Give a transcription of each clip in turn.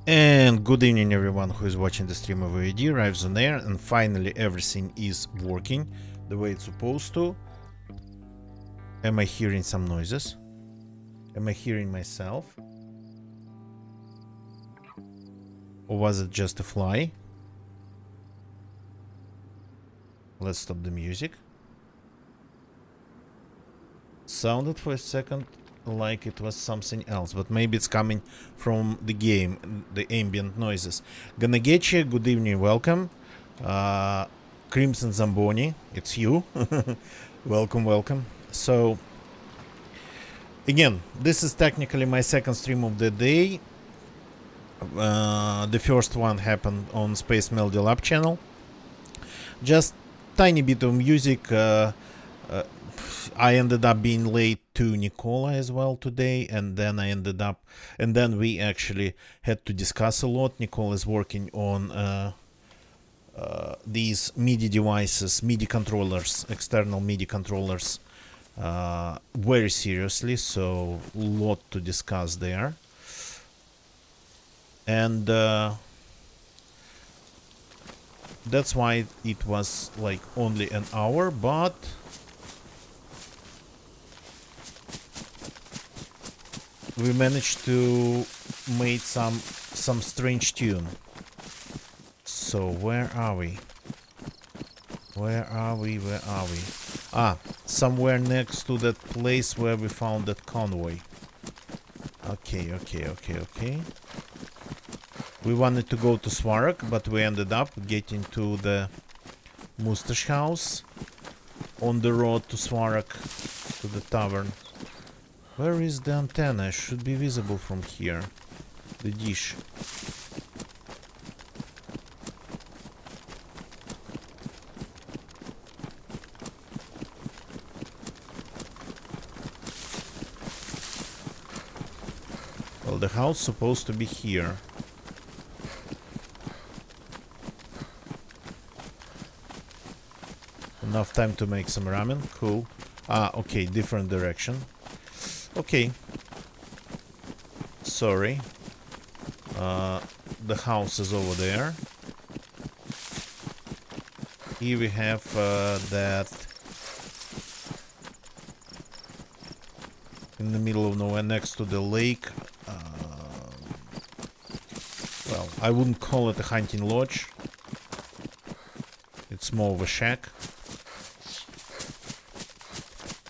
And good evening everyone who is watching the stream of AED, arrives on air, and finally everything is working the way it's supposed to. Am I hearing some noises? Am I hearing myself? Or was it just a fly? Let's stop the music. Sounded for a second like it was something else, but maybe it's coming from the game, the ambient noises. Ganagechi, good evening, welcome. Crimson Zamboni, it's you. Welcome, welcome. So, again, this is technically my second stream of the day. The first one happened on Space Melody Lab channel. Just tiny bit of music. I ended up being late to Nicola as well today, and then we actually had to discuss a lot. Nicola is working on these MIDI devices, MIDI controllers, external MIDI controllers, very seriously, so a lot to discuss there. And that's why it was like only an hour, but we managed to make some strange tune. So where are we? Where are we? Ah, somewhere next to that place where we found that convoy. Okay. We wanted to go to Svarak, but we ended up getting to the Mustache house on the road to Svarak, to the tavern. Where is the antenna? It should be visible from here. The dish. Well, the house is supposed to be here. Enough time to make some ramen. Cool. Ah, okay, different direction. Okay. Sorry. The house is over there. Here we have that in the middle of nowhere next to the lake. Well, I wouldn't call it a hunting lodge. It's more of a shack.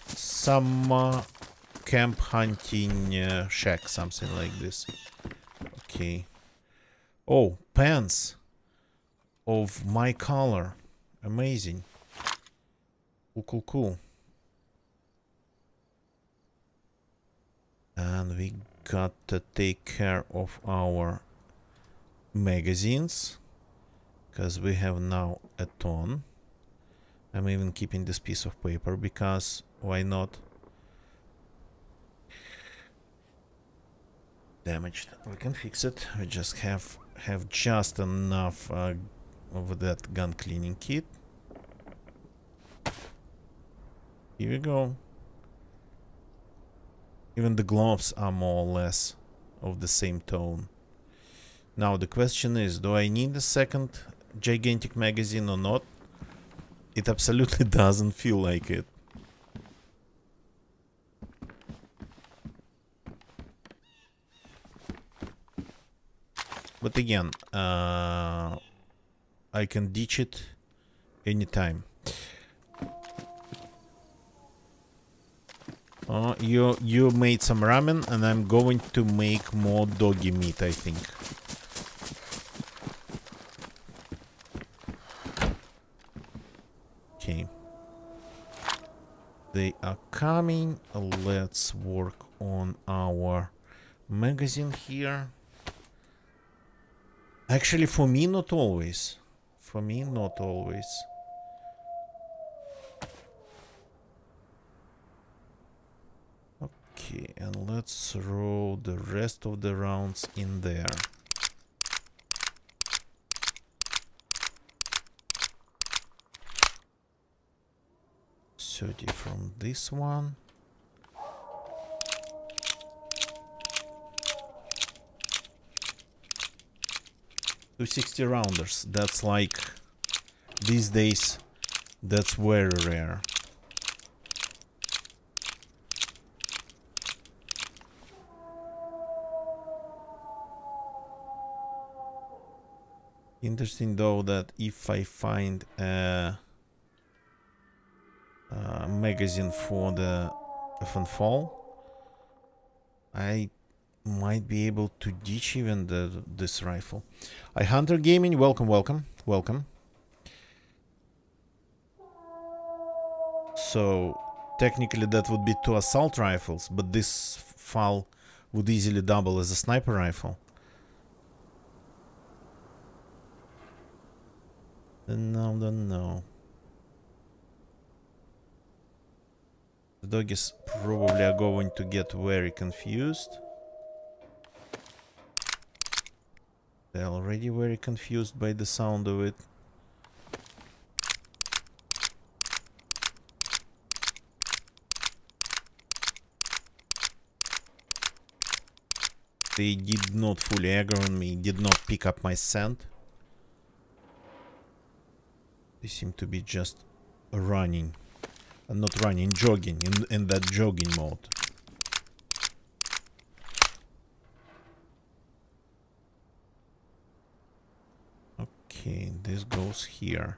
Some camp hunting shack, something like this. Okay. Oh, pants of my color. Amazing. Cool. And we got to take care of our magazines, because we have now a ton. I'm even keeping this piece of paper because why not? Damaged. We can fix it. We just have just enough of that gun cleaning kit. Here we go. Even the gloves are more or less of the same tone. Now the question is, do I need a second gigantic magazine or not? It absolutely doesn't feel like it. But again, I can ditch it anytime. You made some ramen, and I'm going to make more doggy meat, I think. Okay. They are coming. Let's work on our magazine here. Actually, for me, not always. For me, not always. Okay, and let's throw the rest of the rounds in there. From this one. 260 rounders. That's like these days. That's very rare. Interesting though that if I find a magazine for the Fall, I might be able to ditch even this rifle. Hunter Gaming, welcome, welcome, welcome. So technically that would be 2 assault rifles, but this FAL would easily double as a sniper rifle. No, don't know. The doggies probably are going to get very confused. They're already very confused by the sound of it. They did not fully aggro on me, did not pick up my scent. They seem to be just running. Not running, jogging, in that jogging mode. Okay, this goes here.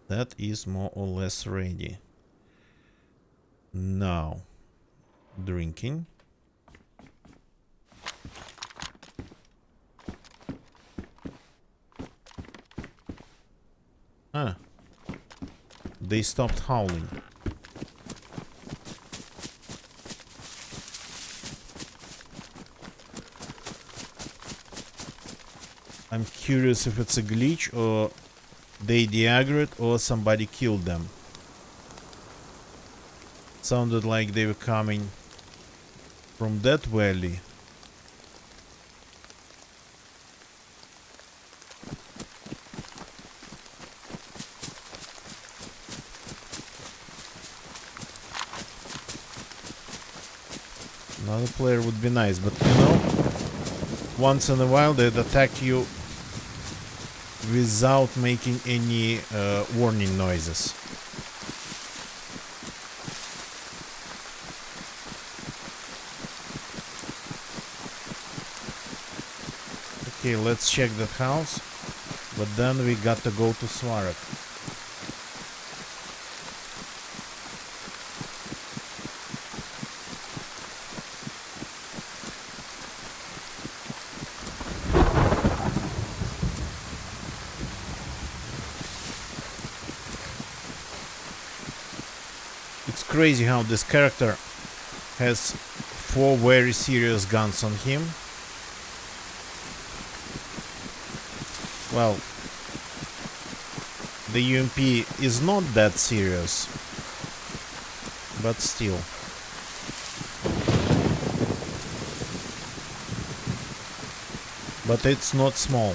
That is more or less ready. Now, drinking. Ah, they stopped howling. I'm curious if it's a glitch or they de-aggroed or somebody killed them. Sounded like they were coming from that valley. Another player would be nice, but you know, once in a while they'd attack you without making any warning noises. Okay, let's check that house, but then we got to go to Svarog. It's crazy how this character has 4 very serious guns on him. Well, the UMP is not that serious, but still. But it's not small.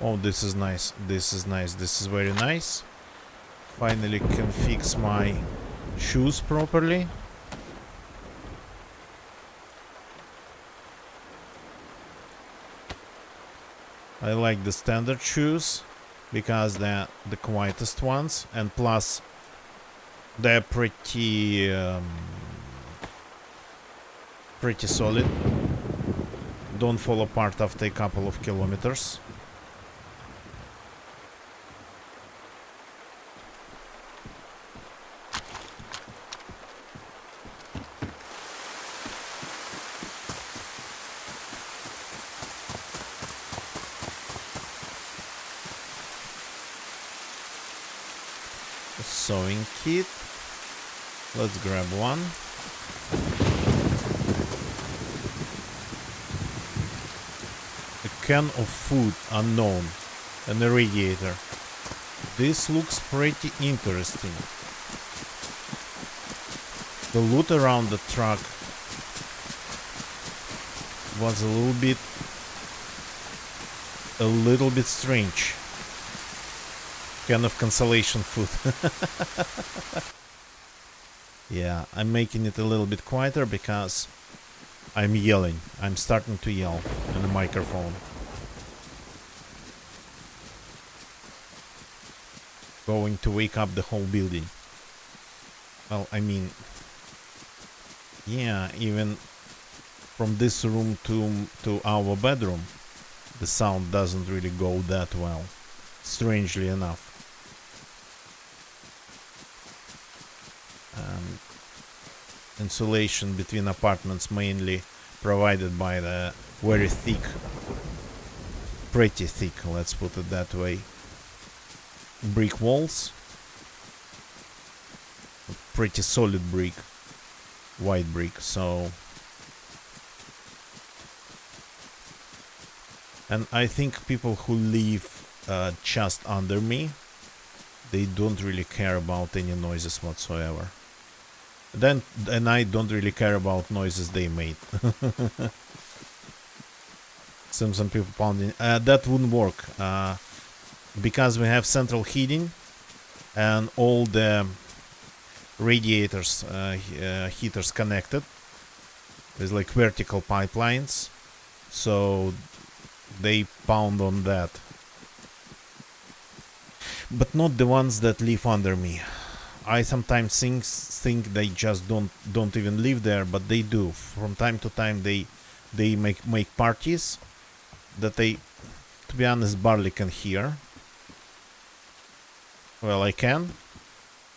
Oh, this is nice. This is nice. This is very nice. Finally can fix my shoes properly. I like the standard shoes because they're the quietest ones, and plus they're pretty solid. Don't fall apart after a couple of kilometers. Sewing kit. Let's grab one. Can of food unknown and a radiator. This looks pretty interesting. The loot around the truck was a little bit strange. Can of consolation food. Yeah, I'm making it a little bit quieter because I'm yelling. I'm starting to yell in the microphone. Going to wake up the whole building. Well, I mean, yeah, even from this room to our bedroom, the sound doesn't really go that well, strangely enough. Insulation between apartments mainly provided by the very thick, pretty thick, let's put it that way, brick walls. Pretty solid brick, white brick, so. And I think people who live just under me, they don't really care about any noises whatsoever. And I don't really care about noises they made. Some people pounding. That wouldn't work because we have central heating and all the radiators, heaters connected. There's like vertical pipelines, so they pound on that. But not the ones that live under me. I sometimes think they just don't even live there, but they do. From time to time they make parties that they, to be honest, barely can hear. Well, I can.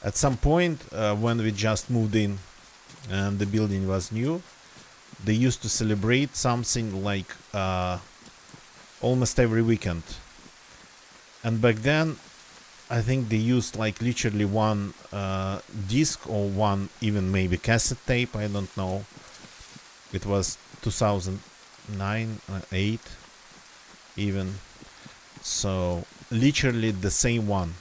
At some point, when we just moved in and the building was new, they used to celebrate something like almost every weekend. And back then, I think they used like literally one disc or one even maybe cassette tape, I don't know. It was 2009, 8 even. So literally the same one.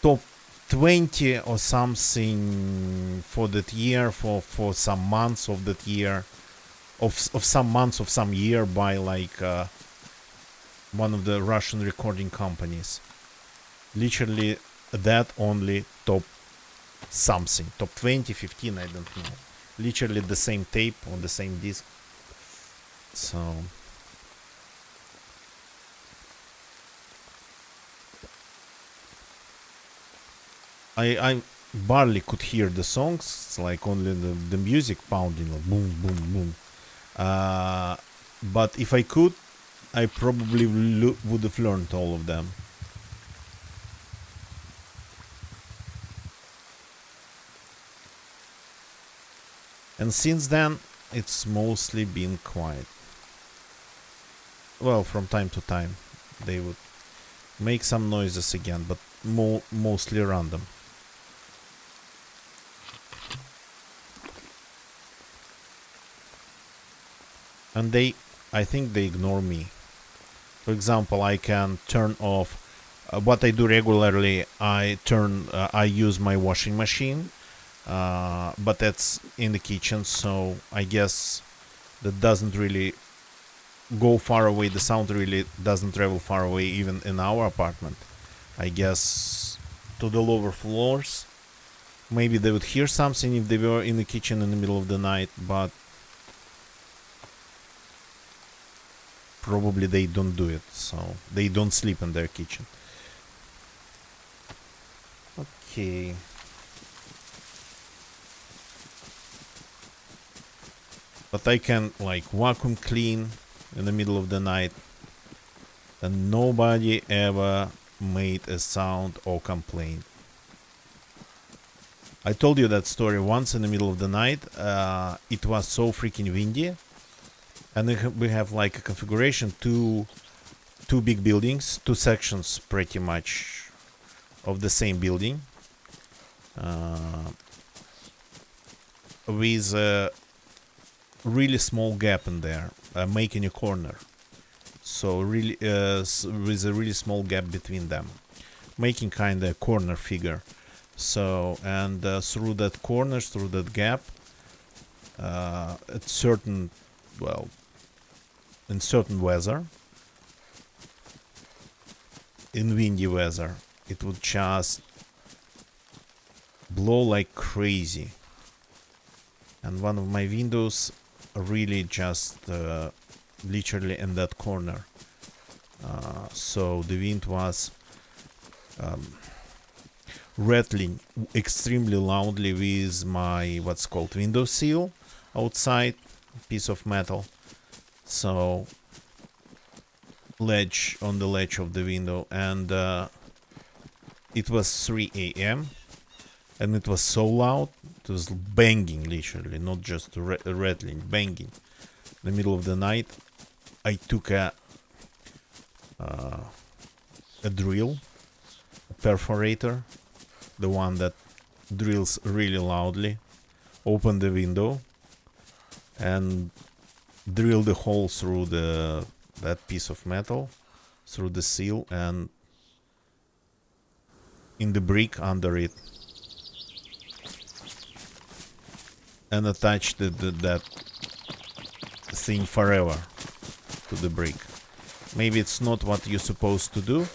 Top 20 or something for that year, for some months of that year, of some months of some year by like one of the Russian recording companies. Literally that only top something, top 20, 15, I don't know. Literally the same tape on the same disc. So I barely could hear the songs. It's like only the music pounding, like boom, boom, boom. But if I could, I probably would have learned all of them. And since then, it's mostly been quiet. Well, from time to time, they would make some noises again, but mostly random. And I think they ignore me. For example, I can turn off what I do regularly. I use my washing machine, but that's in the kitchen, so I guess that doesn't really go far away. The sound really doesn't travel far away, even in our apartment. I guess to the lower floors. Maybe they would hear something if they were in the kitchen in the middle of the night, but probably they don't do it, so they don't sleep in their kitchen. Okay. But I can like vacuum clean in the middle of the night, and nobody ever made a sound or complained. I told you that story once in the middle of the night. It was so freaking windy, and we have like a configuration, two big buildings, two sections pretty much of the same building. with a really small gap in there, making a corner. So really, with a really small gap between them, making kind of a corner figure. So, and through that corners, through that gap, at certain, well, in certain weather, in windy weather, it would just blow like crazy. And one of my windows really just literally in that corner. So the wind was rattling extremely loudly with my what's called window sill outside, piece of metal. So ledge on the ledge of the window, and it was 3 a.m. and it was so loud, it was banging literally, not just rattling, banging. In the middle of the night, I took a drill, a perforator, the one that drills really loudly, opened the window and drilled the hole through that piece of metal, through the seal, and in the brick under it, and attached that thing forever to the brick. Maybe it's not what you're supposed to do,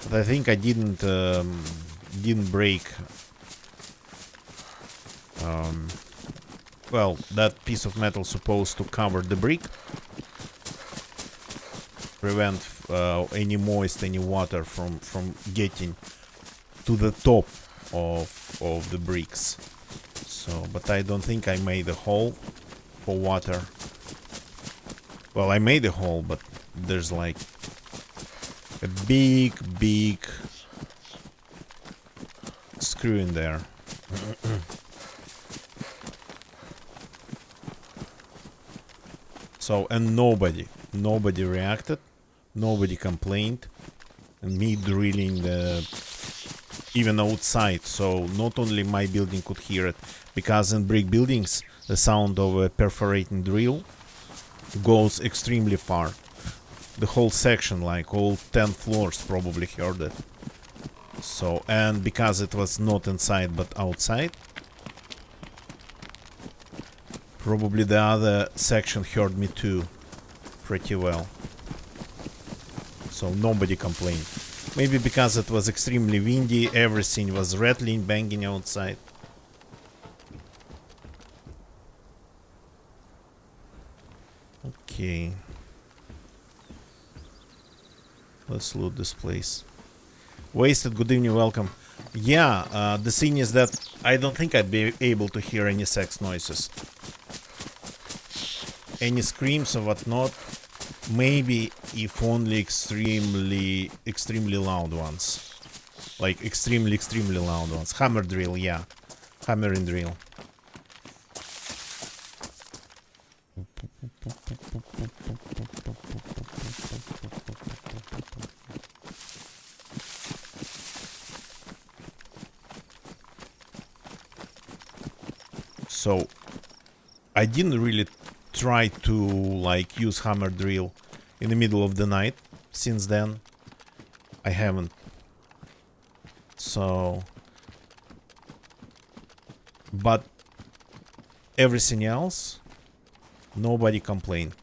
but I think I didn't break. Well, that piece of metal supposed to cover the brick, prevent any moist, any water from getting to the top of the bricks. So, but I don't think I made a hole for water. Well, I made a hole, but there's like a big screw in there. So, and nobody reacted, nobody complained, and me drilling even outside. So not only my building could hear it, because in brick buildings the sound of a perforating drill goes extremely far. The whole section, like all 10 floors, probably heard it. So, and because it was not inside but outside, probably the other section heard me too pretty well. So nobody complained. Maybe because it was extremely windy, everything was rattling, banging outside. Okay. Let's loot this place. Wasted, good evening, welcome. Yeah, the thing is that I don't think I'd be able to hear any sex noises. Any screams or whatnot. Maybe if only extremely loud ones. Like extremely loud ones. Hammer drill, yeah. Hammering drill. So I didn't really try to like use hammer drill in the middle of the night. Since then I haven't. So, but everything else, nobody complained.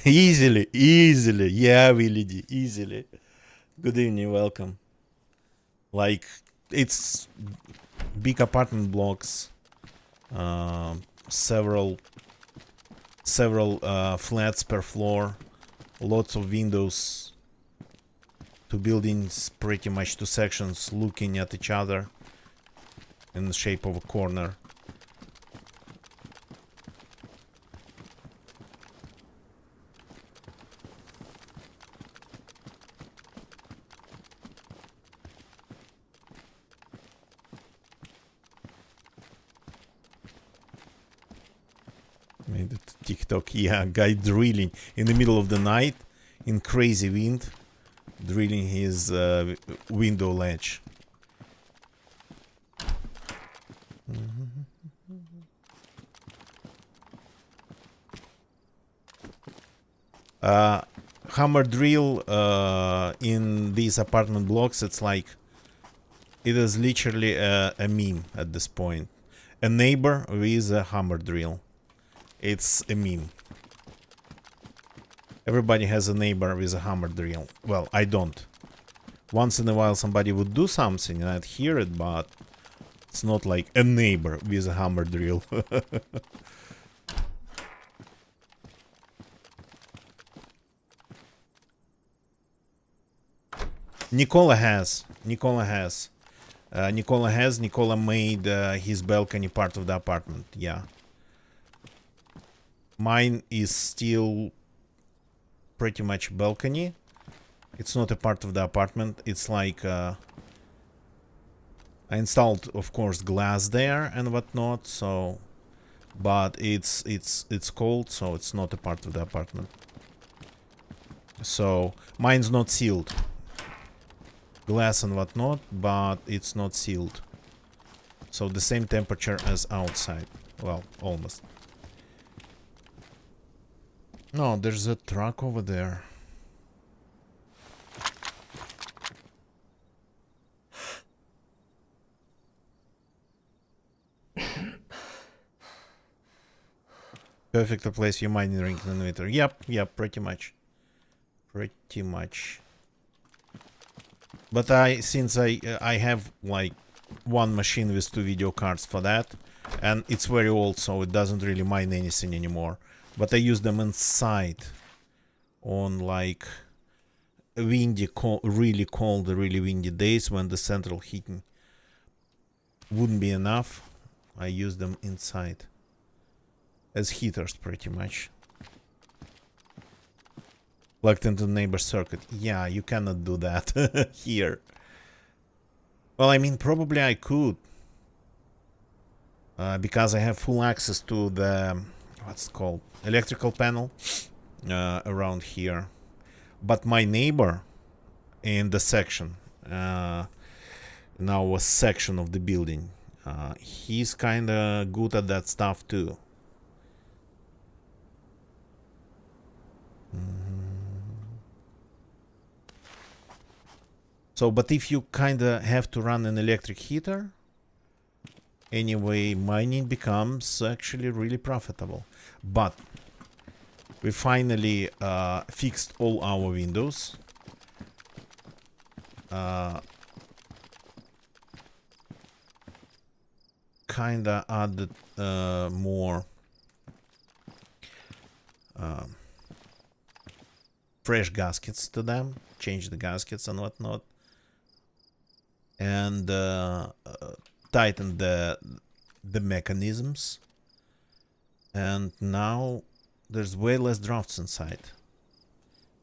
Easily, yeah, Willy D, easily. Good evening, welcome. Like, it's big apartment blocks, several flats per floor, lots of windows, two buildings, pretty much two sections looking at each other in the shape of a corner. Made it TikTok. Yeah, guy drilling in the middle of the night in crazy wind, drilling his window ledge. Hammer drill in these apartment blocks, it's like, it is literally a meme at this point. A neighbor with a hammer drill. It's a meme. Everybody has a neighbor with a hammer drill. Well, I don't. Once in a while somebody would do something and I'd hear it, but it's not like a neighbor with a hammer drill. Nicola made his balcony part of the apartment. Yeah. Mine is still pretty much balcony. It's not a part of the apartment. It's like I installed, of course, glass there and whatnot. So, but it's cold, so it's not a part of the apartment. So mine's not sealed. Glass and whatnot, but it's not sealed. So the same temperature as outside. Well, almost. No, there's a truck over there. Perfect to place your mining ring in the winter. Yep, pretty much. Pretty much. But since I have like one machine with 2 video cards for that, and it's very old, so it doesn't really mine anything anymore. But I use them inside on like windy, really cold, really windy days when the central heating wouldn't be enough. I use them inside as heaters, pretty much. Plugged into the neighbor circuit. Yeah, you cannot do that here. Well, I mean, probably I could. Because I have full access to the, what's it called, electrical panel around here. But my neighbor in the section, now a section of the building, he's kind of good at that stuff too. So, but if you kind of have to run an electric heater, anyway, mining becomes actually really profitable. But we finally fixed all our windows. Kinda added more fresh gaskets to them, changed the gaskets and whatnot, and tightened the mechanisms, and now there's way less drafts inside.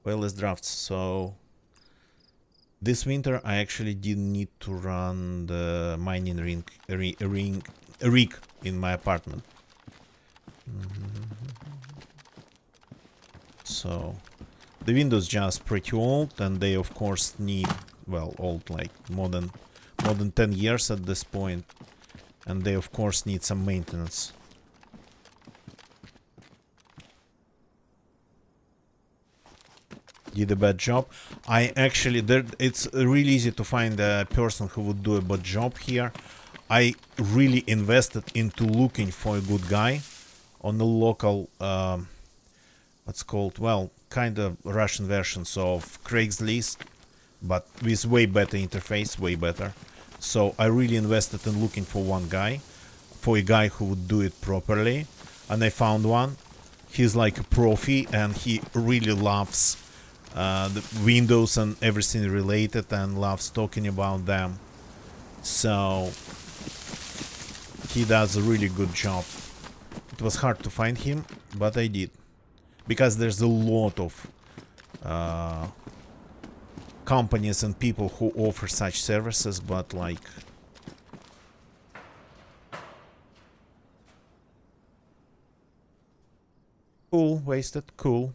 Way less drafts. So this winter I actually didn't need to run the mining rig in my apartment. So the windows just pretty old, and they of course need, well, old like more than 10 years at this point, and they of course need some maintenance. Did a bad job. I actually, it's really easy to find a person who would do a bad job here. I really invested into looking for a good guy on the local what's called, well, kind of Russian versions of Craigslist, but with way better interface, way better. So I really invested in looking for one guy, for a guy who would do it properly, and I found one. He's like a profi, and he really loves the windows and everything related, and loves talking about them. So he does a really good job. It was hard to find him, but I did, because there's a lot of companies and people who offer such services, but like Cool, wasted, cool.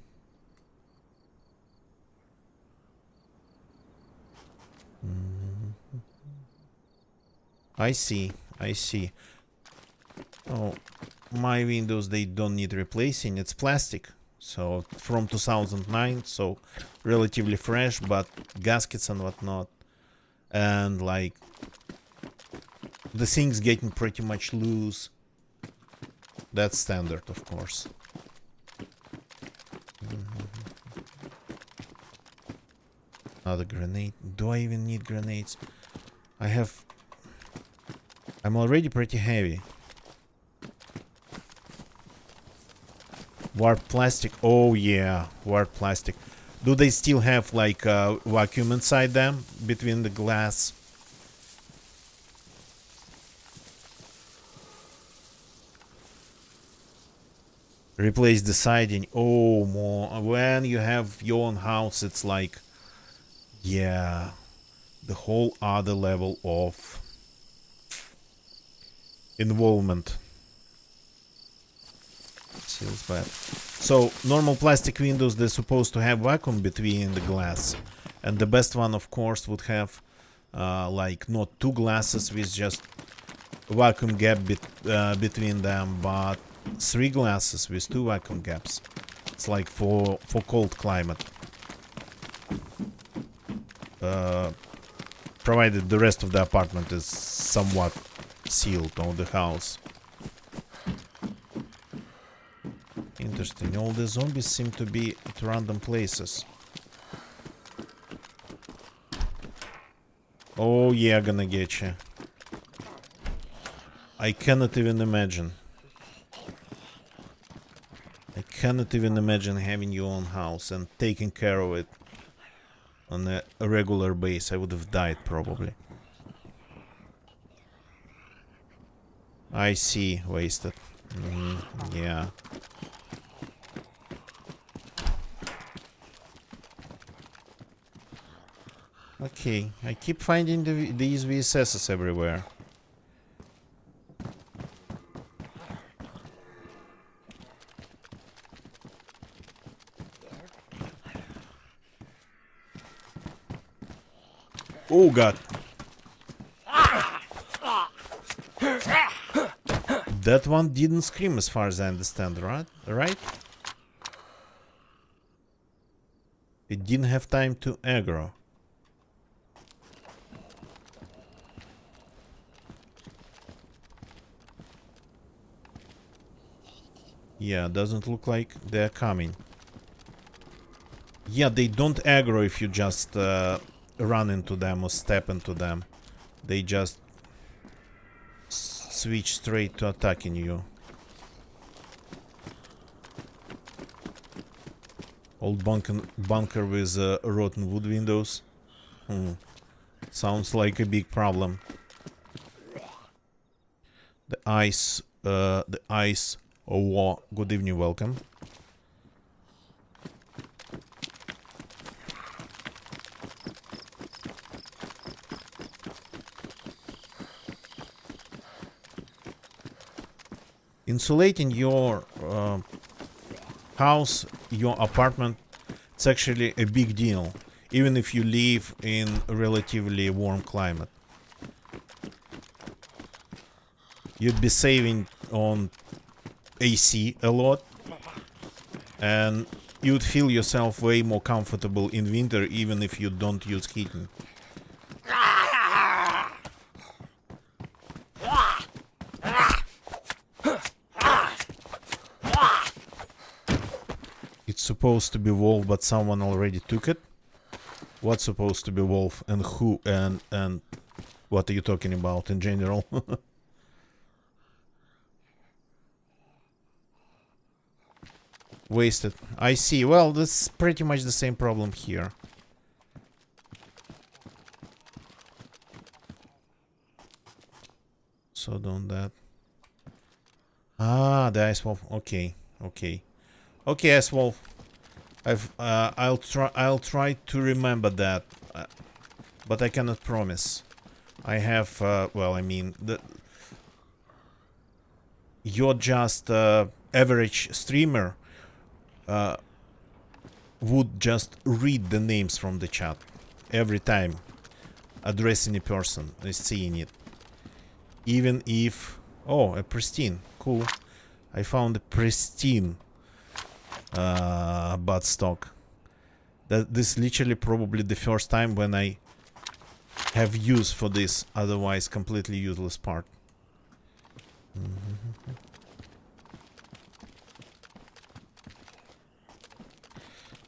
I see, I see. Oh, my windows, they don't need replacing. It's plastic. So, from 2009, so relatively fresh, but gaskets and whatnot. And, like, the thing's getting pretty much loose. That's standard, of course. Another grenade. Do I even need grenades? I'm already pretty heavy. Warped plastic. Oh yeah, warped plastic. Do they still have like a vacuum inside them between the glass? Replace the siding. Oh, more. When you have your own house, it's like, yeah, the whole other level of involvement. Seals bad. So normal plastic windows, they're supposed to have vacuum between the glass, and the best one, of course, would have like not two glasses with just vacuum gap between them, but three glasses with two vacuum gaps. It's like for cold climate. Provided the rest of the apartment is somewhat sealed, or the house. Interesting. All the zombies seem to be at random places. Oh yeah, gonna get you. I cannot even imagine. I cannot even imagine having your own house and taking care of it on a regular base. I would have died probably. I see, wasted. Yeah. Okay, I keep finding these VSSs everywhere. Oh god. That one didn't scream as far as I understand, right? It didn't have time to aggro. Yeah, doesn't look like they're coming. Yeah, they don't aggro if you just run into them or step into them. They just switch straight to attacking you. Old bunker with rotten wood windows. Sounds like a big problem. The ice war. Good evening, welcome. Insulating your house, your apartment, it's actually a big deal, even if you live in a relatively warm climate. You'd be saving on AC a lot, and you'd feel yourself way more comfortable in winter even if you don't use heating. It's supposed to be wolf, but someone already took it. What's supposed to be wolf, and who, and what are you talking about in general? Wasted. I see. Well, that's pretty much the same problem here. So don't that. Ah, the ice wolf. Okay, okay, okay, ice wolf. I'll try to remember that, but I cannot promise. I have. Well, I mean, you're just average streamer would just read the names from the chat every time addressing a person is seeing it. Even if... Oh, a pristine. Cool. I found a pristine buttstock. This is literally probably the first time when I have use for this otherwise completely useless part.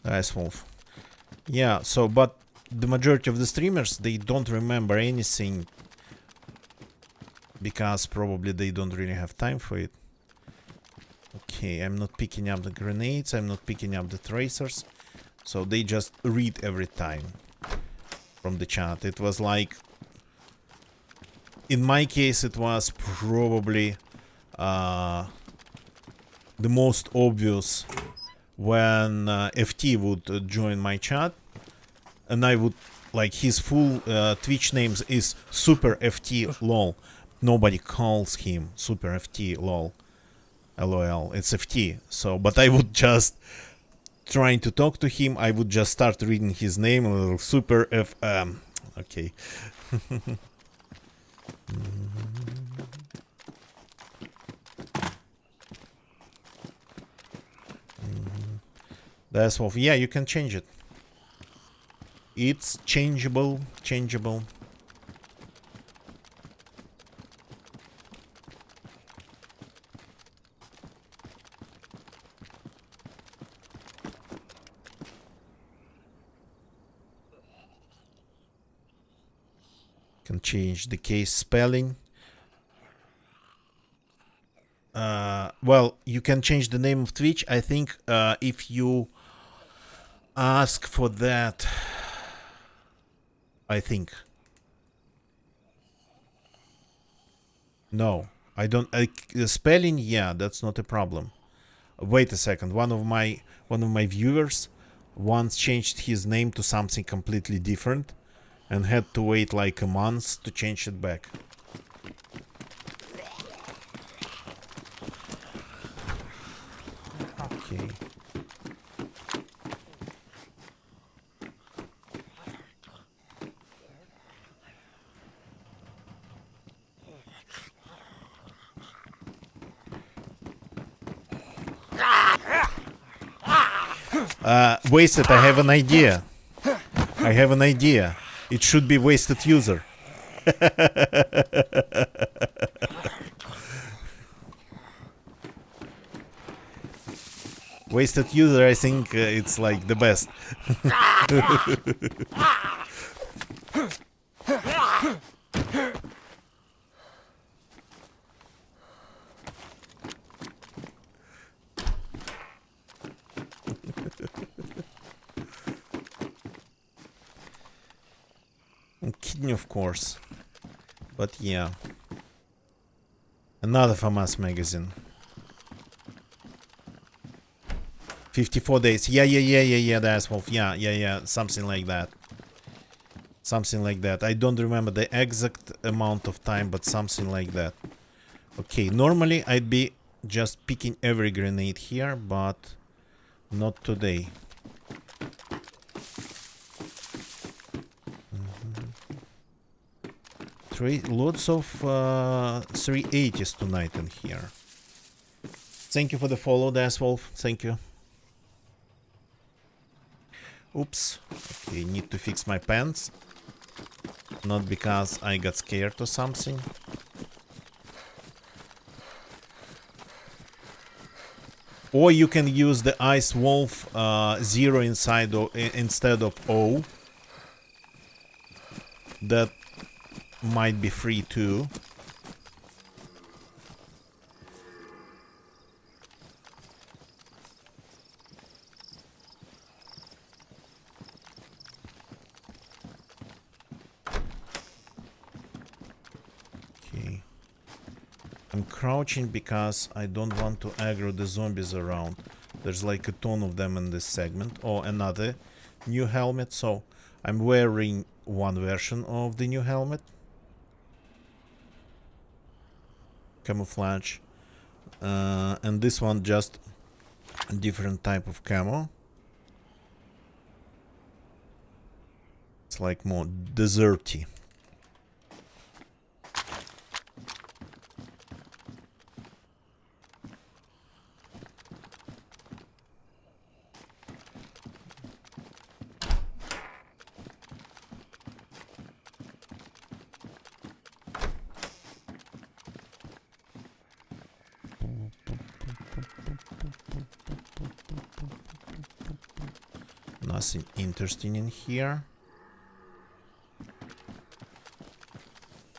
Nice wolf. Yeah, so but the majority of the streamers, they don't remember anything because probably they don't really have time for it. Okay, I'm not picking up the grenades, I'm not picking up the tracers, so they just read every time from the chat. It was like, in my case, it was probably the most obvious when FT would join my chat, and I would, like, his full Twitch names is Super FT LOL. Nobody calls him Super FT LOL. LOL. It's FT. So, but I would just trying to talk to him. I would just start reading his name. A little Super F. Okay. That's wolf. Yeah, you can change it. It's changeable. Changeable. Can change the case spelling. Well, you can change the name of Twitch. I think if you ask for that, I think. No, I don't. Spelling, yeah, that's not a problem. Wait a second. One of my viewers once changed his name to something completely different and had to wait like a month to change it back. Okay. Wasted, I have an idea. I have an idea. It should be wasted user. Wasted user, I think it's like the best. Kidney, of course. But yeah. Another FAMAS magazine. 54 days. Yeah, that's wolf. Yeah. Something like that. Something like that. I don't remember the exact amount of time, but something like that. Okay, normally I'd be just picking every grenade here, but not today. Lots of 380s tonight in here. Thank you for the follow, Daswolf. Thank you. Oops. Okay, need to fix my pants. Not because I got scared or something. Or you can use the Ice Wolf 0 inside instead of O. That might be free too. Okay. I'm crouching because I don't want to aggro the zombies around. There's like a ton of them in this segment. Oh, another new helmet. So I'm wearing one version of the new helmet. Camouflage, and this one just different type of camo. It's like more deserty. Nothing interesting in here.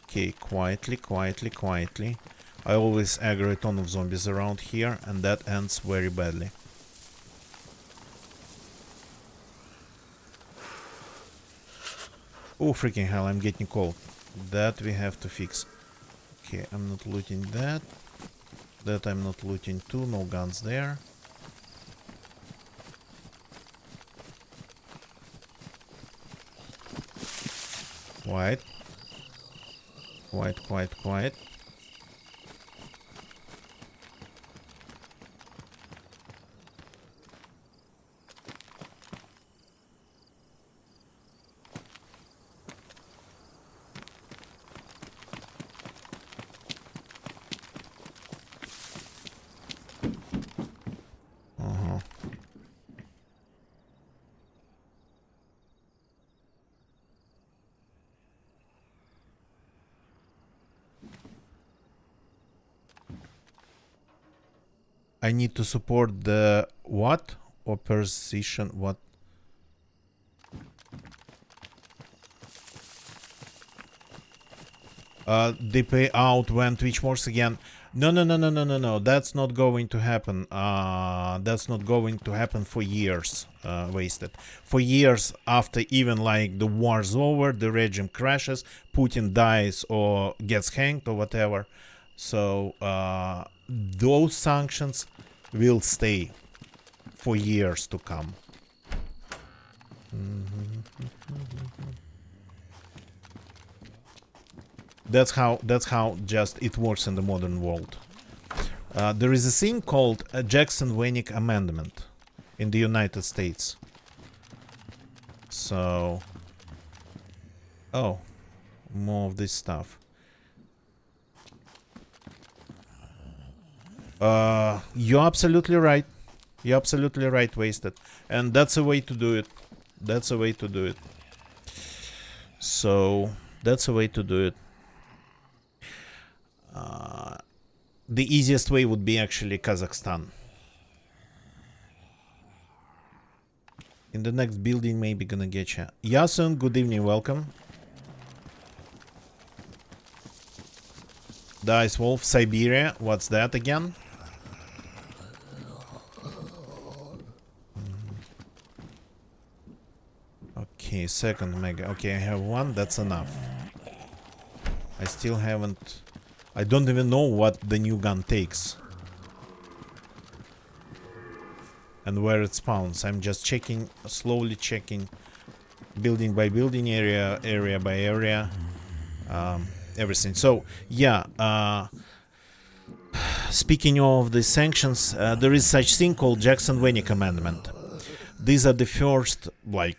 Okay, quietly, quietly, quietly. I always aggro a ton of zombies around here, and that ends very badly. Oh, freaking hell, I'm getting cold. That we have to fix. Okay, I'm not looting that. That I'm not looting too. No guns there. Quiet. Quiet, quiet, quiet. I need to support the what? Opposition what? They pay out when Twitch works again. No, no, no, no, no, no, no. That's not going to happen. That's not going to happen for years. Wasted. For years after even like the war's over, the regime crashes, Putin dies or gets hanged or whatever. So those sanctions will stay for years to come. That's how just it works in the modern world. There is a thing called a Jackson-Vanik Amendment in the United States. So, oh, more of this stuff. You're absolutely right. You're absolutely right, Wasted. And that's a way to do it. That's a way to do it. So, that's a way to do it. The easiest way would be actually Kazakhstan. In the next building, maybe gonna get you. Yasun, good evening, welcome. The Ice Wolf, Siberia, what's that again? Okay, second mega. Okay, I have one, that's enough. I still haven't... I don't even know what the new gun takes. And where it spawns. I'm just checking, slowly checking, building by building, area by area, everything. So, yeah, speaking of the sanctions, there is such thing called Jackson-Vanik Amendment. These are the first, like,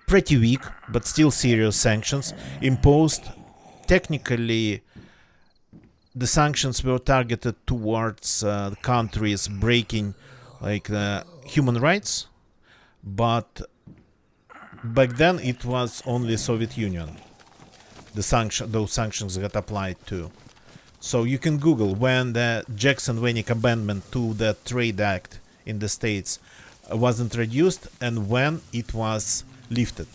pretty weak, but still serious sanctions imposed. Technically, the sanctions were targeted towards countries breaking like human rights, but back then it was only Soviet Union. Those sanctions got applied to. So you can Google when the Jackson-Vanik Amendment to the Trade Act in the States was introduced and when it was lifted.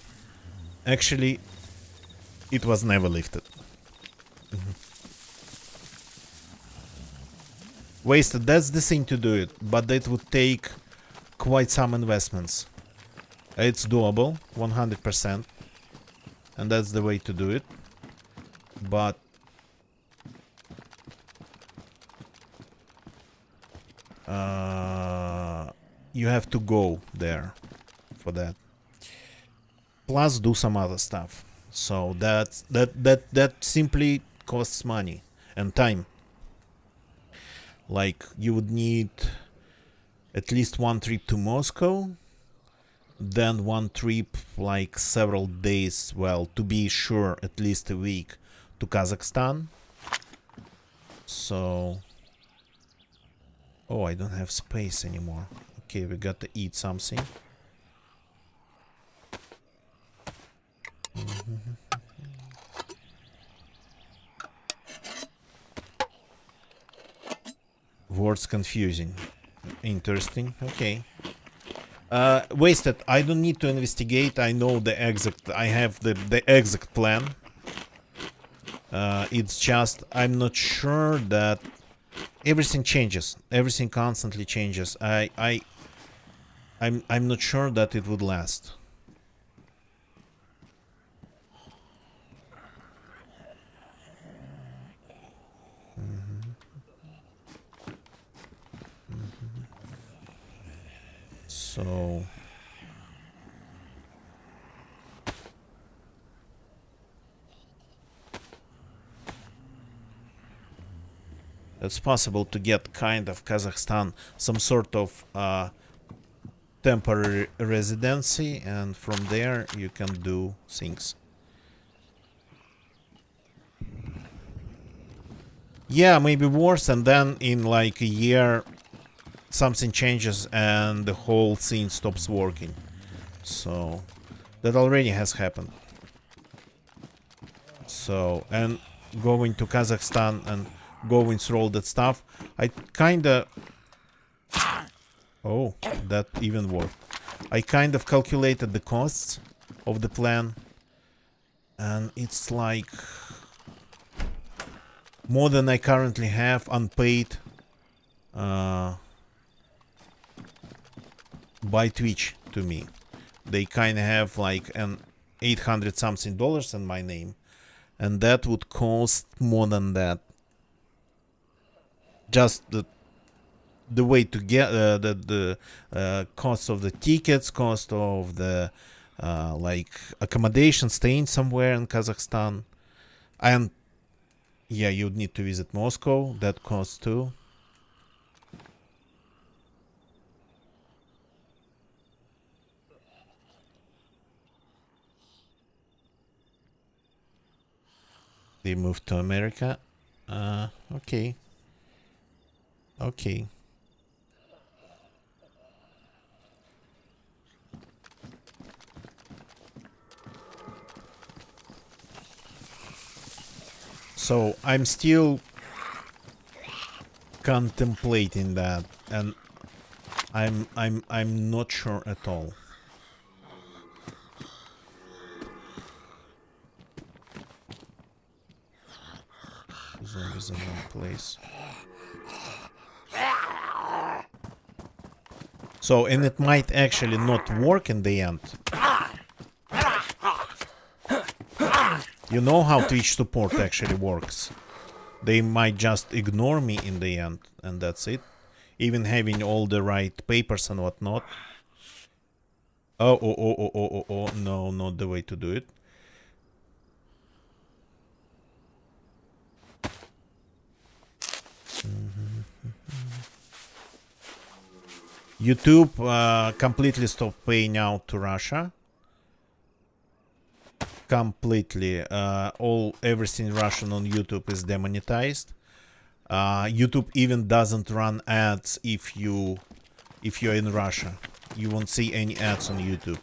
Actually, it was never lifted. Wasted, that's the thing to do it, but that would take quite some investments. It's doable, 100%, and that's the way to do it, but you have to go there for that. Plus do some other stuff. So that simply costs money and time. Like you would need at least one trip to Moscow, then one trip like several days, well, to be sure, at least a week to Kazakhstan. So, oh, I don't have space anymore. Okay, we got to eat something. Words confusing. Interesting. Okay. Wasted. I don't need to investigate. I know the exact. I have the exact plan. It's just I'm not sure that everything changes. Everything constantly changes. I'm not sure that it would last. So it's possible to get kind of Kazakhstan some sort of temporary residency, and from there you can do things. Yeah, maybe worse, and then in like a year something changes and the whole scene stops working. So that already has happened. So, and going to Kazakhstan and going through all that stuff, I kinda... Oh, that even worked. I kind of calculated the costs of the plan, and it's like more than I currently have unpaid by Twitch to me. They kind of have like an 800 something dollars in my name, and that would cost more than that. Just the way to get the cost of the tickets, cost of the like accommodation, staying somewhere in Kazakhstan, and yeah, you'd need to visit Moscow. That costs too. They moved to America. Okay. Okay. So I'm still contemplating that, and I'm not sure at all. Zombies in one place. So, and it might actually not work in the end. You know how Twitch support actually works. They might just ignore me in the end, and that's it. Even having all the right papers and whatnot. Oh, no, not the way to do it. YouTube completely stopped paying out to Russia. Completely. Everything Russian on YouTube is demonetized. YouTube even doesn't run ads if you're in Russia. You won't see any ads on YouTube.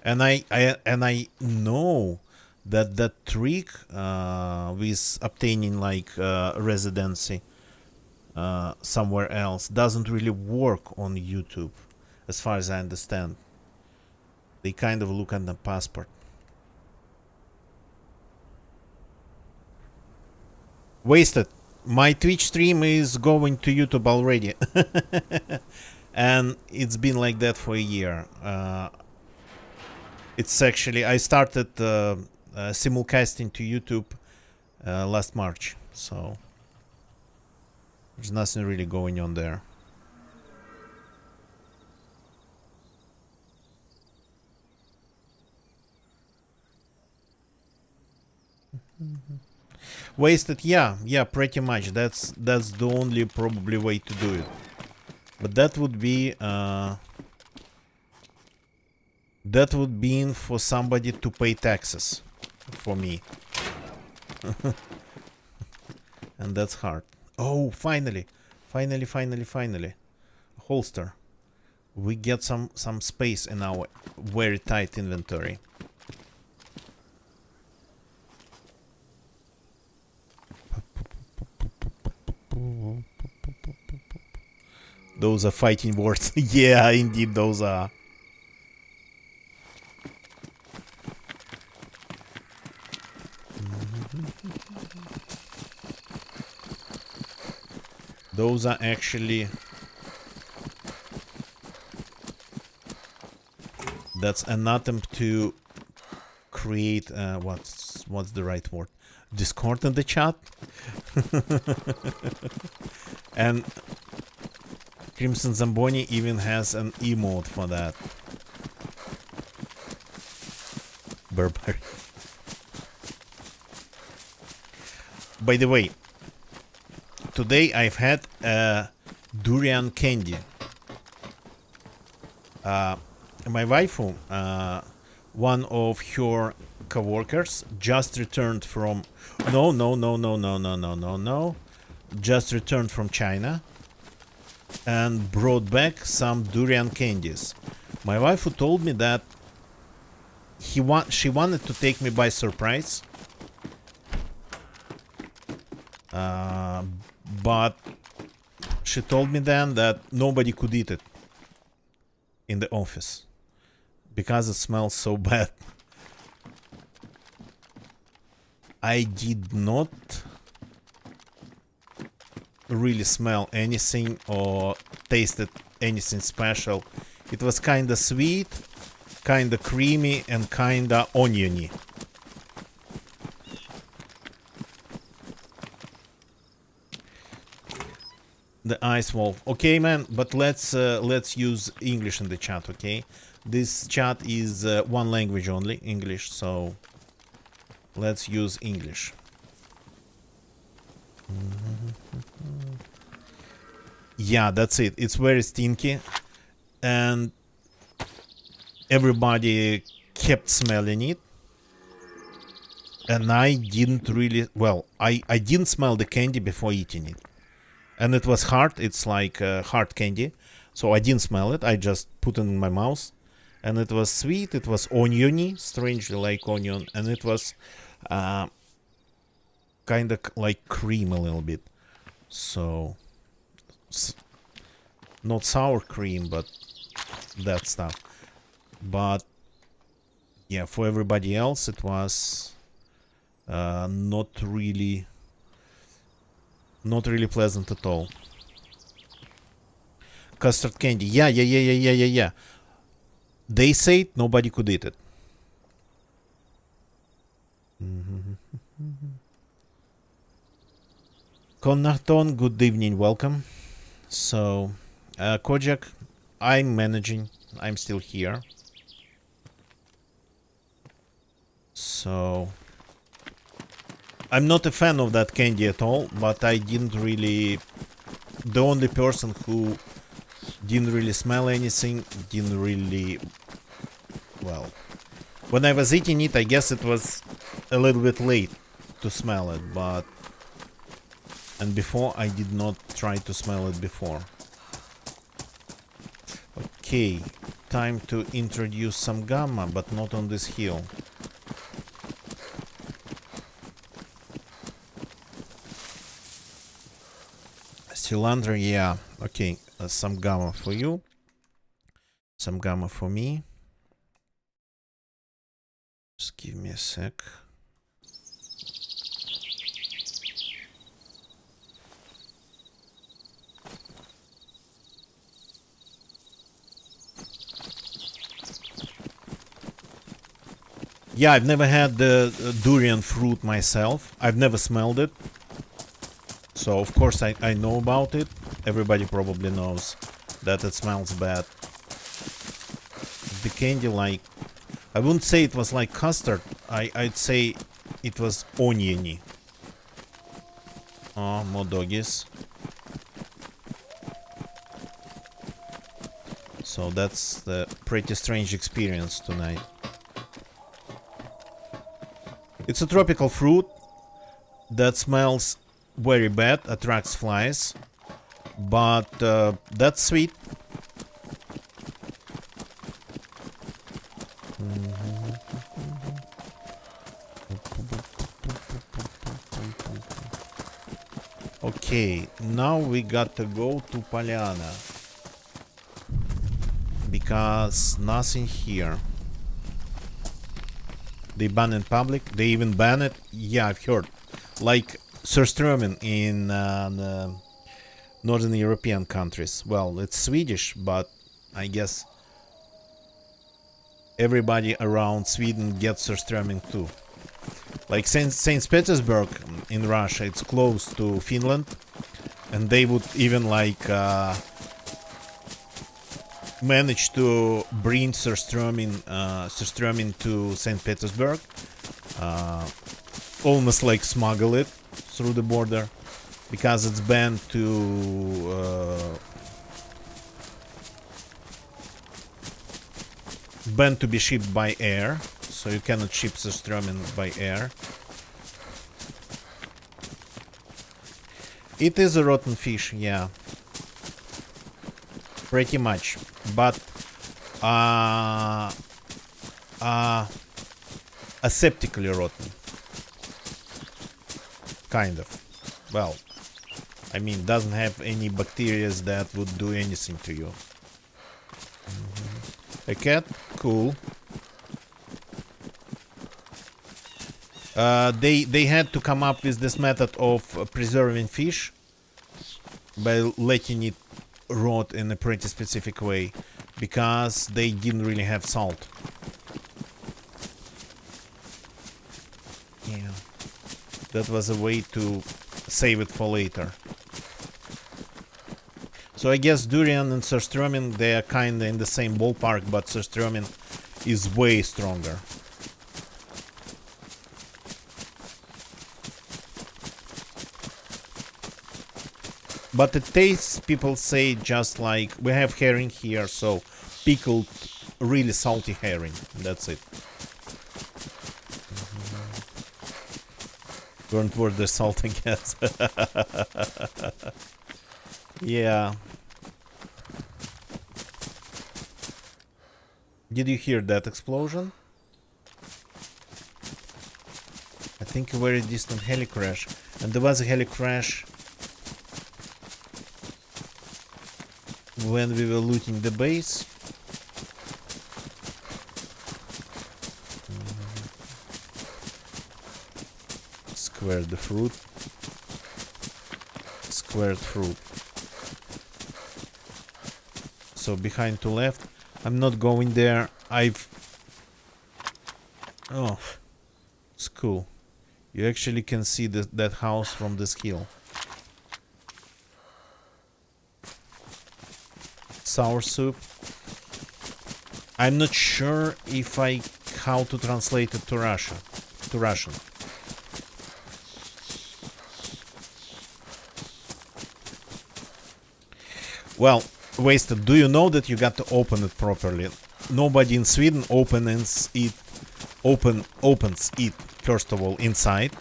And I know that trick with obtaining like residency somewhere else doesn't really work on YouTube, as far as I understand. They kind of look at the passport. Wasted. My Twitch stream is going to YouTube already. And it's been like that for a year. It's actually... I started simulcasting to YouTube last March. So there's nothing really going on there. Wasted, yeah, pretty much. That's the only probably way to do it. But that would be for somebody to pay taxes for me. And that's hard. Oh, finally. Holster. We get some space in our very tight inventory. Those are fighting words. Yeah, indeed, those are. Those are actually. That's an attempt to create what's the right word? Discord in the chat. And Crimson Zamboni even has an emote for that. Burberry. By the way, today I've had durian candy. My waifu, one of her coworkers, just returned from just returned from China and brought back some durian candies. My waifu told me that she wanted to take me by surprise, but she told me then that nobody could eat it in the office because it smells so bad. I did not really smell anything or tasted anything special. It was kinda sweet, kinda creamy, and kinda oniony. The ice wolf. Okay, man, but let's use English in the chat, okay? This chat is one language only, English, so let's use English. Yeah, that's it. It's very stinky, and everybody kept smelling it. And I didn't really... Well, I didn't smell the candy before eating it. And it was hard. It's like hard candy. So I didn't smell it. I just put it in my mouth. And it was sweet. It was oniony, strangely like onion. And it was kind of like cream a little bit. So... not sour cream, but that stuff. But yeah, for everybody else it was not really pleasant at all. Custard candy. Yeah. They said nobody could eat it. Connachton, good evening, welcome. So Kojak, I'm managing. I'm still here. So I'm not a fan of that candy at all, but I didn't really... The only person who didn't really smell anything, didn't really... Well, when I was eating it, I guess it was a little bit late to smell it, but... And before, I did not try to smell it before. Okay, time to introduce some gamma, but not on this hill. Cylinder, yeah. Okay, some gamma for you. Some gamma for me. Just give me a sec. Yeah, I've never had the durian fruit myself. I've never smelled it. So, of course, I know about it. Everybody probably knows that it smells bad. The candy, like... I wouldn't say it was like custard. I'd say it was oniony. Oh, more doggies. So that's the pretty strange experience tonight. It's a tropical fruit that smells very bad, attracts flies, but that's sweet. Okay, now we got to go to Polyana. Because nothing here. They ban in public. They even ban it. Yeah, I've heard. Like surströmming in the Northern European countries. Well, it's Swedish, but I guess everybody around Sweden gets surströmming too. Like Saint Petersburg in Russia, it's close to Finland, and they would even like manage to bring surströmming to Saint Petersburg, almost like smuggle it through the border, because it's banned to be shipped by air, so you cannot ship surströmming by air. It is a rotten fish, yeah, pretty much, but aseptically rotten, kind of. Well, I mean, doesn't have any bacteria that would do anything to you. A cat, cool. They had to come up with this method of preserving fish by letting it rot in a pretty specific way, because they didn't really have salt. Yeah, that was a way to save it for later. So I guess durian and surströmming, they are kinda in the same ballpark, but surströmming is way stronger. But it tastes, people say, just like we have herring here, so pickled, really salty herring. That's it. Weren't worth the salt, I guess. Yeah. Did you hear that explosion? I think a very distant heli crash. And there was a heli crash when we were looting the base. Squared the fruit. Squared fruit. So behind to left. I'm not going there. Oh, it's cool. You actually can see that house from this hill. Sour soup. I'm not sure if how to translate it to Russian. Well, Wasted, do you know that you got to open it properly? Nobody in Sweden opens it first of all inside,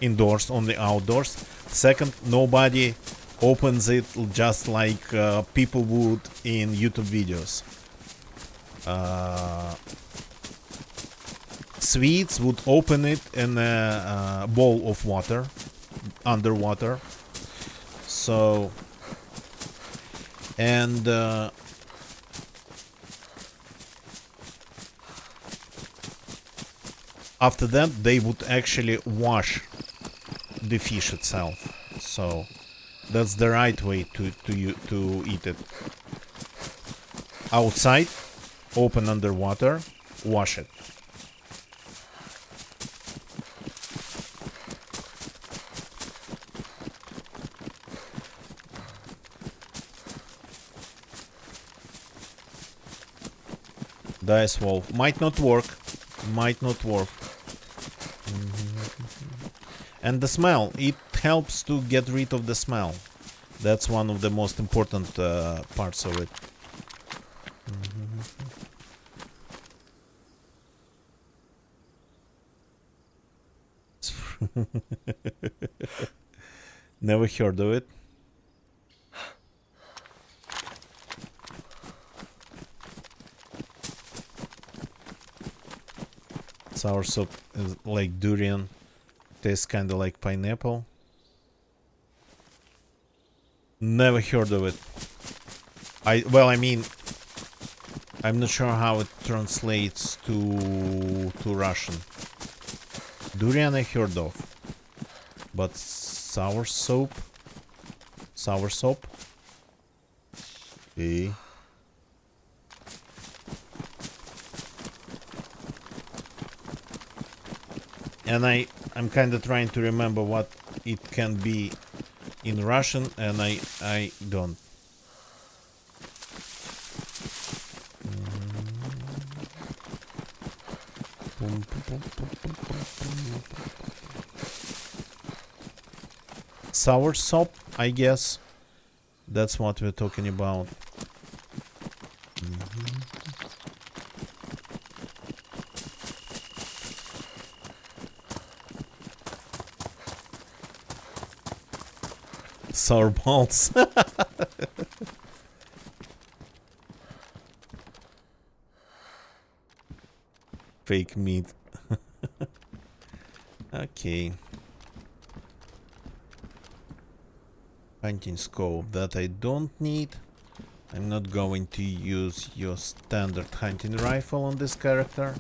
indoors, only outdoors. Second, nobody opens it just like people would in YouTube videos. Swedes would open it in a bowl of water, underwater. So, and after that they would actually wash the fish itself. So that's the right way to eat it. Outside, open underwater, wash it. Dice wolf might not work. And the smell, it helps to get rid of the smell. That's one of the most important parts of it. Never heard of it. Sour soup is like durian. Tastes kind of like pineapple. Never heard of it. I mean, I'm not sure how it translates to Russian. Durian I heard of, but sour soap. Okay. And I'm kind of trying to remember what it can be in Russian, and I don't. Sour sop, I guess. That's what we're talking about. Sour balls. Fake meat. Okay. Hunting scope that I don't need. I'm not going to use your standard hunting rifle on this character.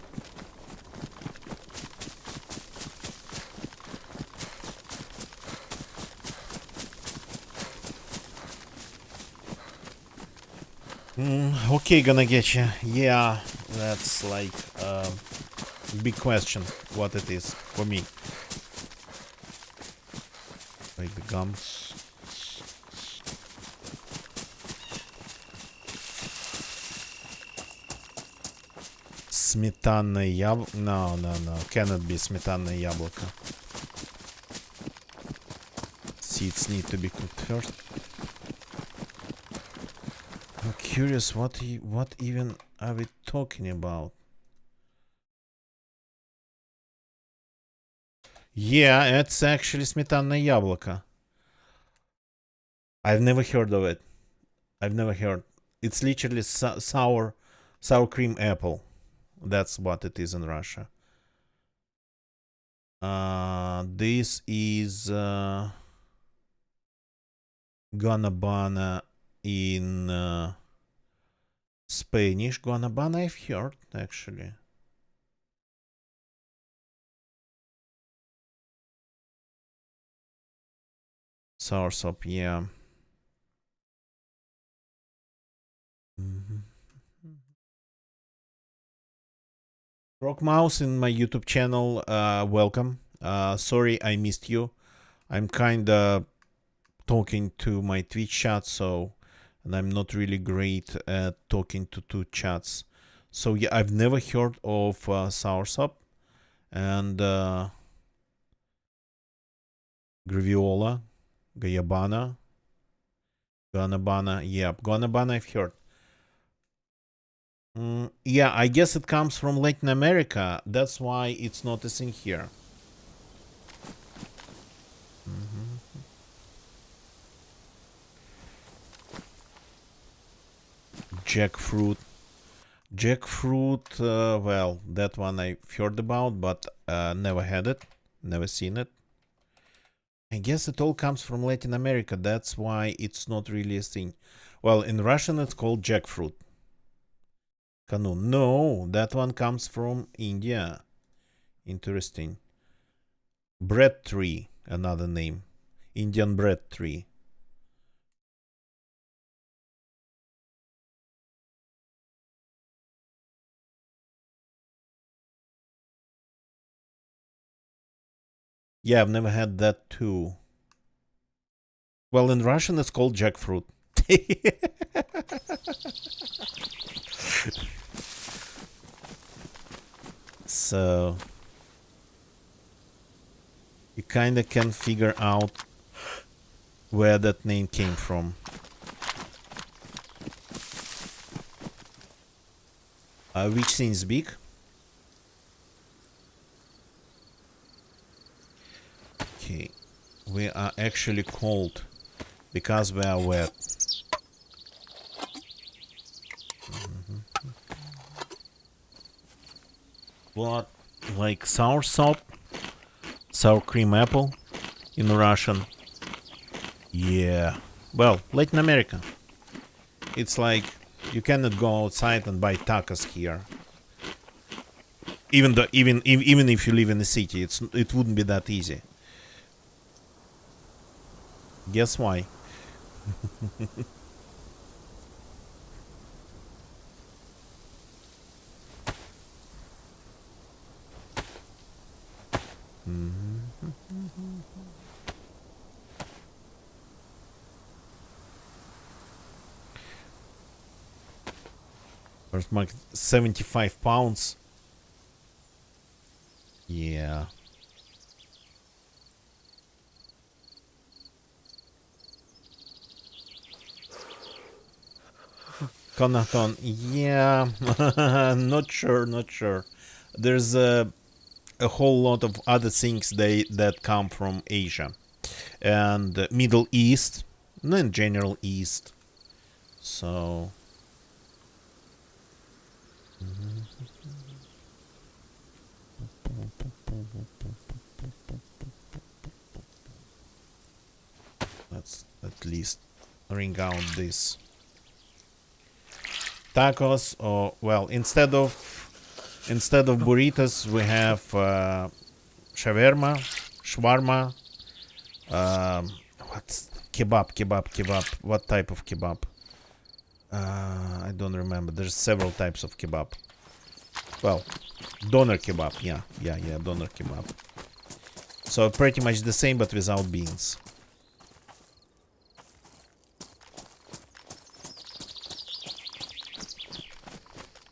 Okay, gonna get you. Yeah, that's like a big question what it is for me. Like the gum. Сметанное яблоко. No, cannot be сметанное яблоко. Seeds need to be cooked first. I'm curious what even are we talking about? Yeah, it's actually сметанное яблоко. I've never heard of it. I've never heard. It's literally sour cream apple. That's what it is in Russia. This is Guanabana in Spanish. Guanabana I've heard, actually. Soursop, yeah. Rock Mouse in my YouTube channel, welcome. Sorry I missed you. I'm kinda talking to my Twitch chat, so and I'm not really great at talking to two chats. So yeah, I've never heard of Soursop and Graviola, Guanabana. Yep, Guanabana I've heard. Yeah, I guess it comes from Latin America. That's why it's noticing here. Jackfruit. Well, that one I've heard about, but never had it. Never seen it. I guess it all comes from Latin America. That's why it's not really a thing. Well, in Russian it's called jackfruit. Kanun. No, that one comes from India. Interesting. Bread tree, another name. Indian bread tree. Yeah, I've never had that too. Well, in Russian it's called jackfruit. So you kind of can figure out where that name came from. Which seems big. Okay, we are actually cold because we are wet. What, like sour sop, sour cream apple in Russian? Yeah. Well, Latin America. It's like you cannot go outside and buy tacos here. Even if you live in the city, it wouldn't be that easy. Guess why? First market 75 pounds. Yeah. Conaton, yeah. Not sure, not sure. There's a whole lot of other things that come from Asia and Middle East, no, in general East. So let's at least ring out this tacos, or well, instead of burritos we have shawarma. What's kebab? What type of kebab? I don't remember. There's several types of kebab. Well, doner kebab. Yeah, doner kebab. So pretty much the same, but without beans.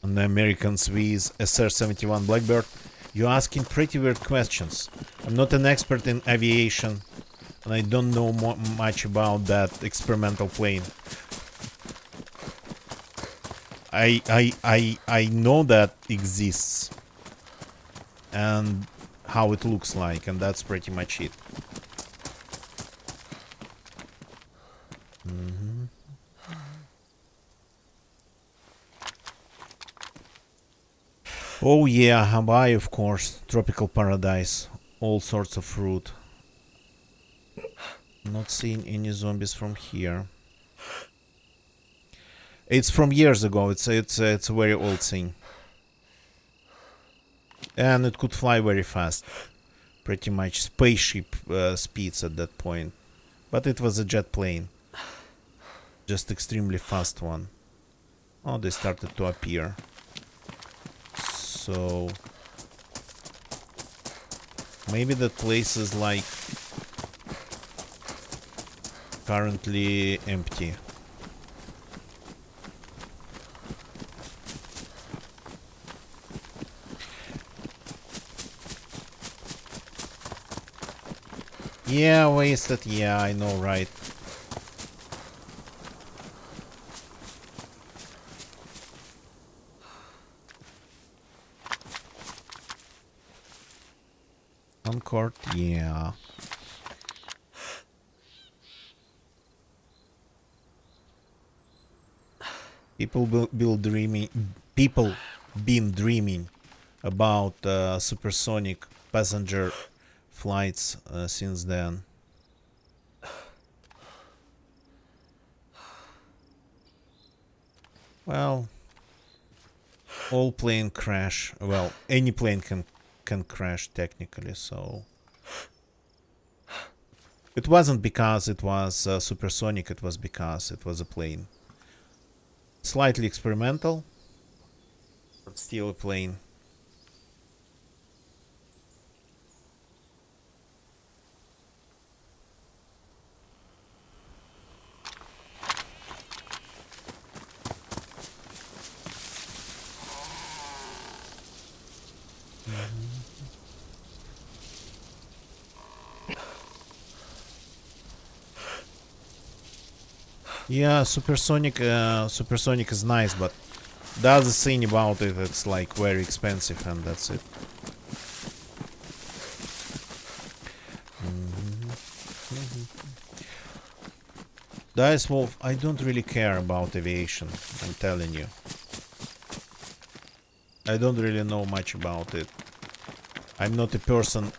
On the American Swiss SR-71 Blackbird, you're asking pretty weird questions. I'm not an expert in aviation, and I don't know much about that experimental plane. I know that exists and how it looks like, and that's pretty much it. Oh yeah, Hawaii, of course. Tropical paradise. All sorts of fruit. Not seeing any zombies from here. It's from years ago. It's a very old thing. And it could fly very fast. Pretty much spaceship speeds at that point. But it was a jet plane. Just extremely fast one. Oh, they started to appear. So maybe that place is like currently empty. Yeah, wasted. Yeah, I know, right? Concord, yeah. People been dreaming about supersonic passenger flights since then. Well, all plane crash. Well, any plane can crash technically, so it wasn't because it was supersonic, it was because it was a plane. Slightly experimental, but still a plane. Yeah, supersonic is nice, but the other thing about it, it's like very expensive, and that's it. Dice Wolf, I don't really care about aviation, I'm telling you. I don't really know much about it. I'm not a person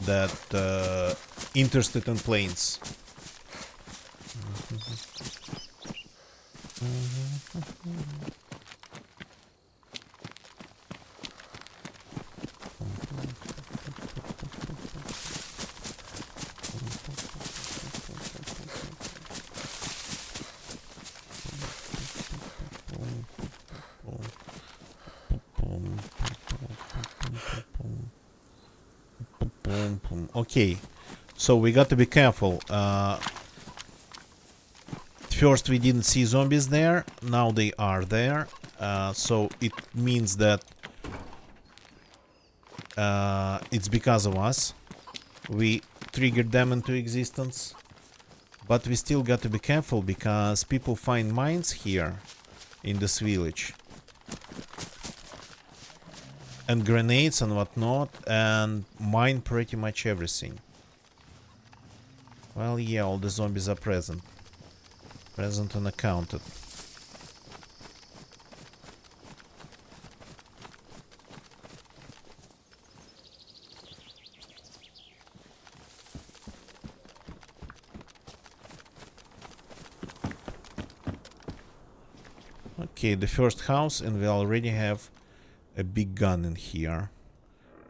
that interested in planes. Okay, so we got to be careful. First we didn't see zombies there, now they are there. So it means that it's because of us. We triggered them into existence. But we still got to be careful because people find mines here in this village. And grenades and whatnot, and mine pretty much everything. Well, yeah, all the zombies are present. Present and accounted. Okay, the first house, and we already have a big gun in here.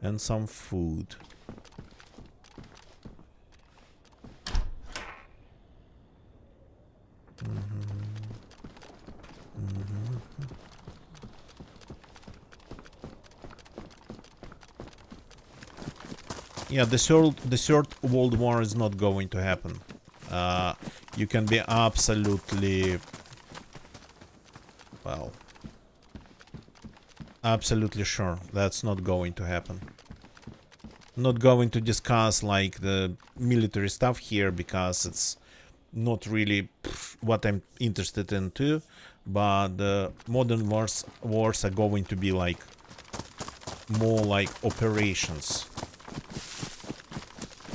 And some food. Yeah, the third World War is not going to happen. You can be absolutely... well... absolutely sure that's not going to happen. Not going to discuss like the military stuff here because it's not really what I'm interested in too. But the modern wars are going to be like more like operations.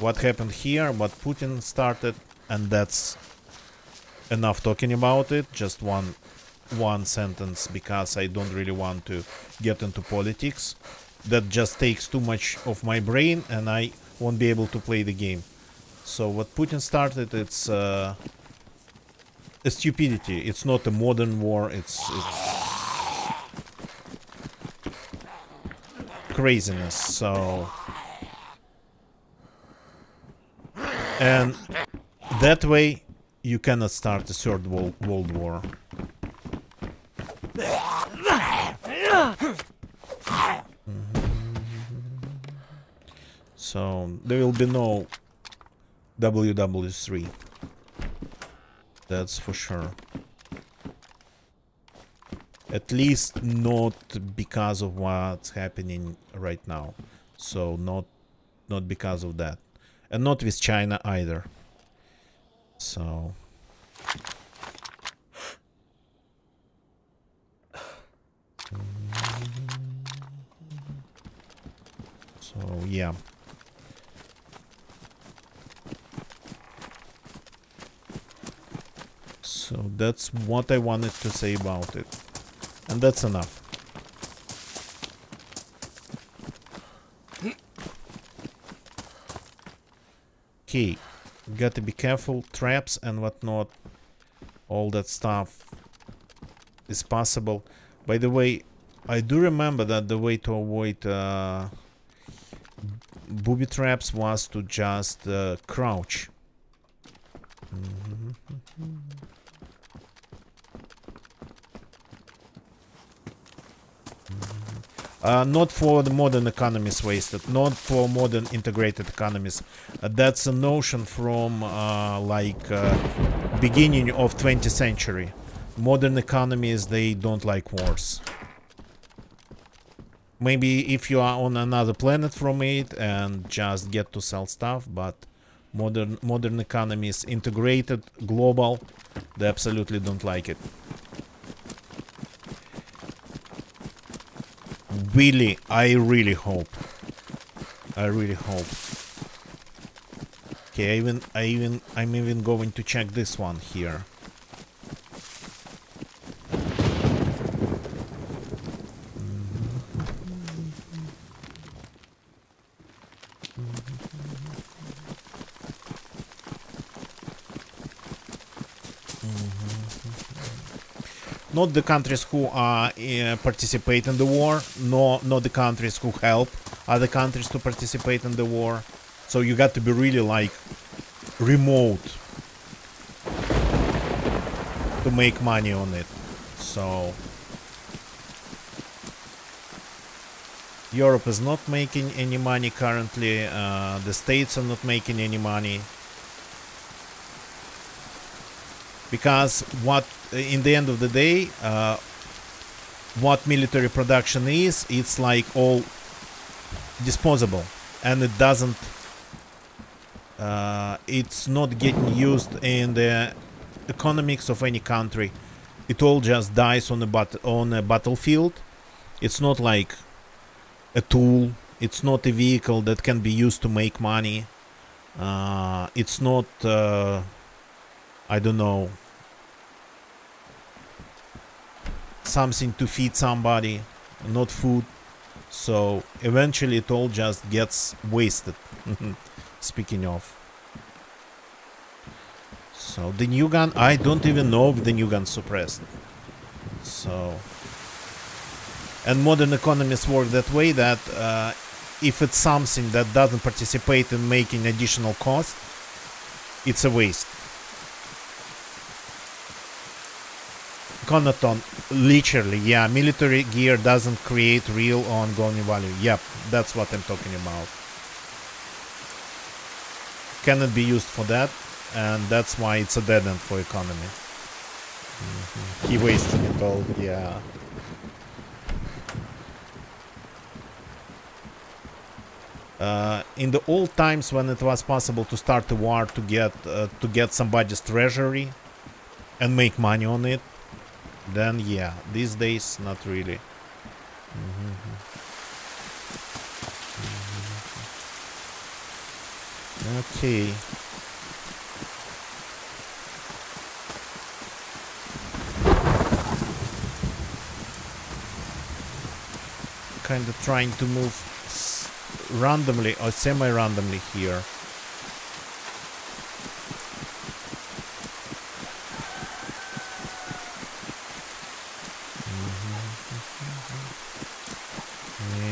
What happened here, what Putin started, and that's enough talking about it. Just one sentence, because I don't really want to get into politics. That just takes too much of my brain and I won't be able to play the game. So what Putin started, it's a stupidity. It's not a modern war, it's craziness. So, and that way you cannot start a third world war. So there will be no WW3. That's for sure. At least not because of what's happening right now. So not because of that. And not with China either. So yeah. So that's what I wanted to say about it. And that's enough. Okay, gotta be careful. Traps and whatnot. All that stuff is possible. By the way, I do remember that the way to avoid booby traps was to just crouch. Not for the modern economies wasted, not for modern integrated economies. That's a notion from beginning of 20th century. Modern economies, they don't like wars. Maybe if you are on another planet from it and just get to sell stuff, but Modern economies, integrated, global. They absolutely don't like it. Really, I really hope. I really hope. Okay, I'm even going to check this one here. Not the countries who are participate in the war, not the countries who help other countries to participate in the war. So you got to be really like remote to make money on it. So Europe is not making any money currently. The States are not making any money. Because what, in the end of the day, what military production is, it's like all disposable, and it doesn't, it's not getting used in the economics of any country. It all just dies on a battlefield. It's not like a tool. It's not a vehicle that can be used to make money. It's not, I don't know, something to feed somebody, not food. So eventually it all just gets wasted. Speaking of. So the new gun, I don't even know if the new gun's suppressed. So, and modern economies work that way, that if it's something that doesn't participate in making additional cost, it's a waste. Conaton, literally, yeah, military gear doesn't create real ongoing value. Yep, that's what I'm talking about. Cannot be used for that, and that's why it's a dead end for economy. He wasted it all, yeah. In the old times when it was possible to start a war to get somebody's treasury and make money on it, then yeah, these days not really. Okay. Kind of trying to move randomly or semi-randomly here.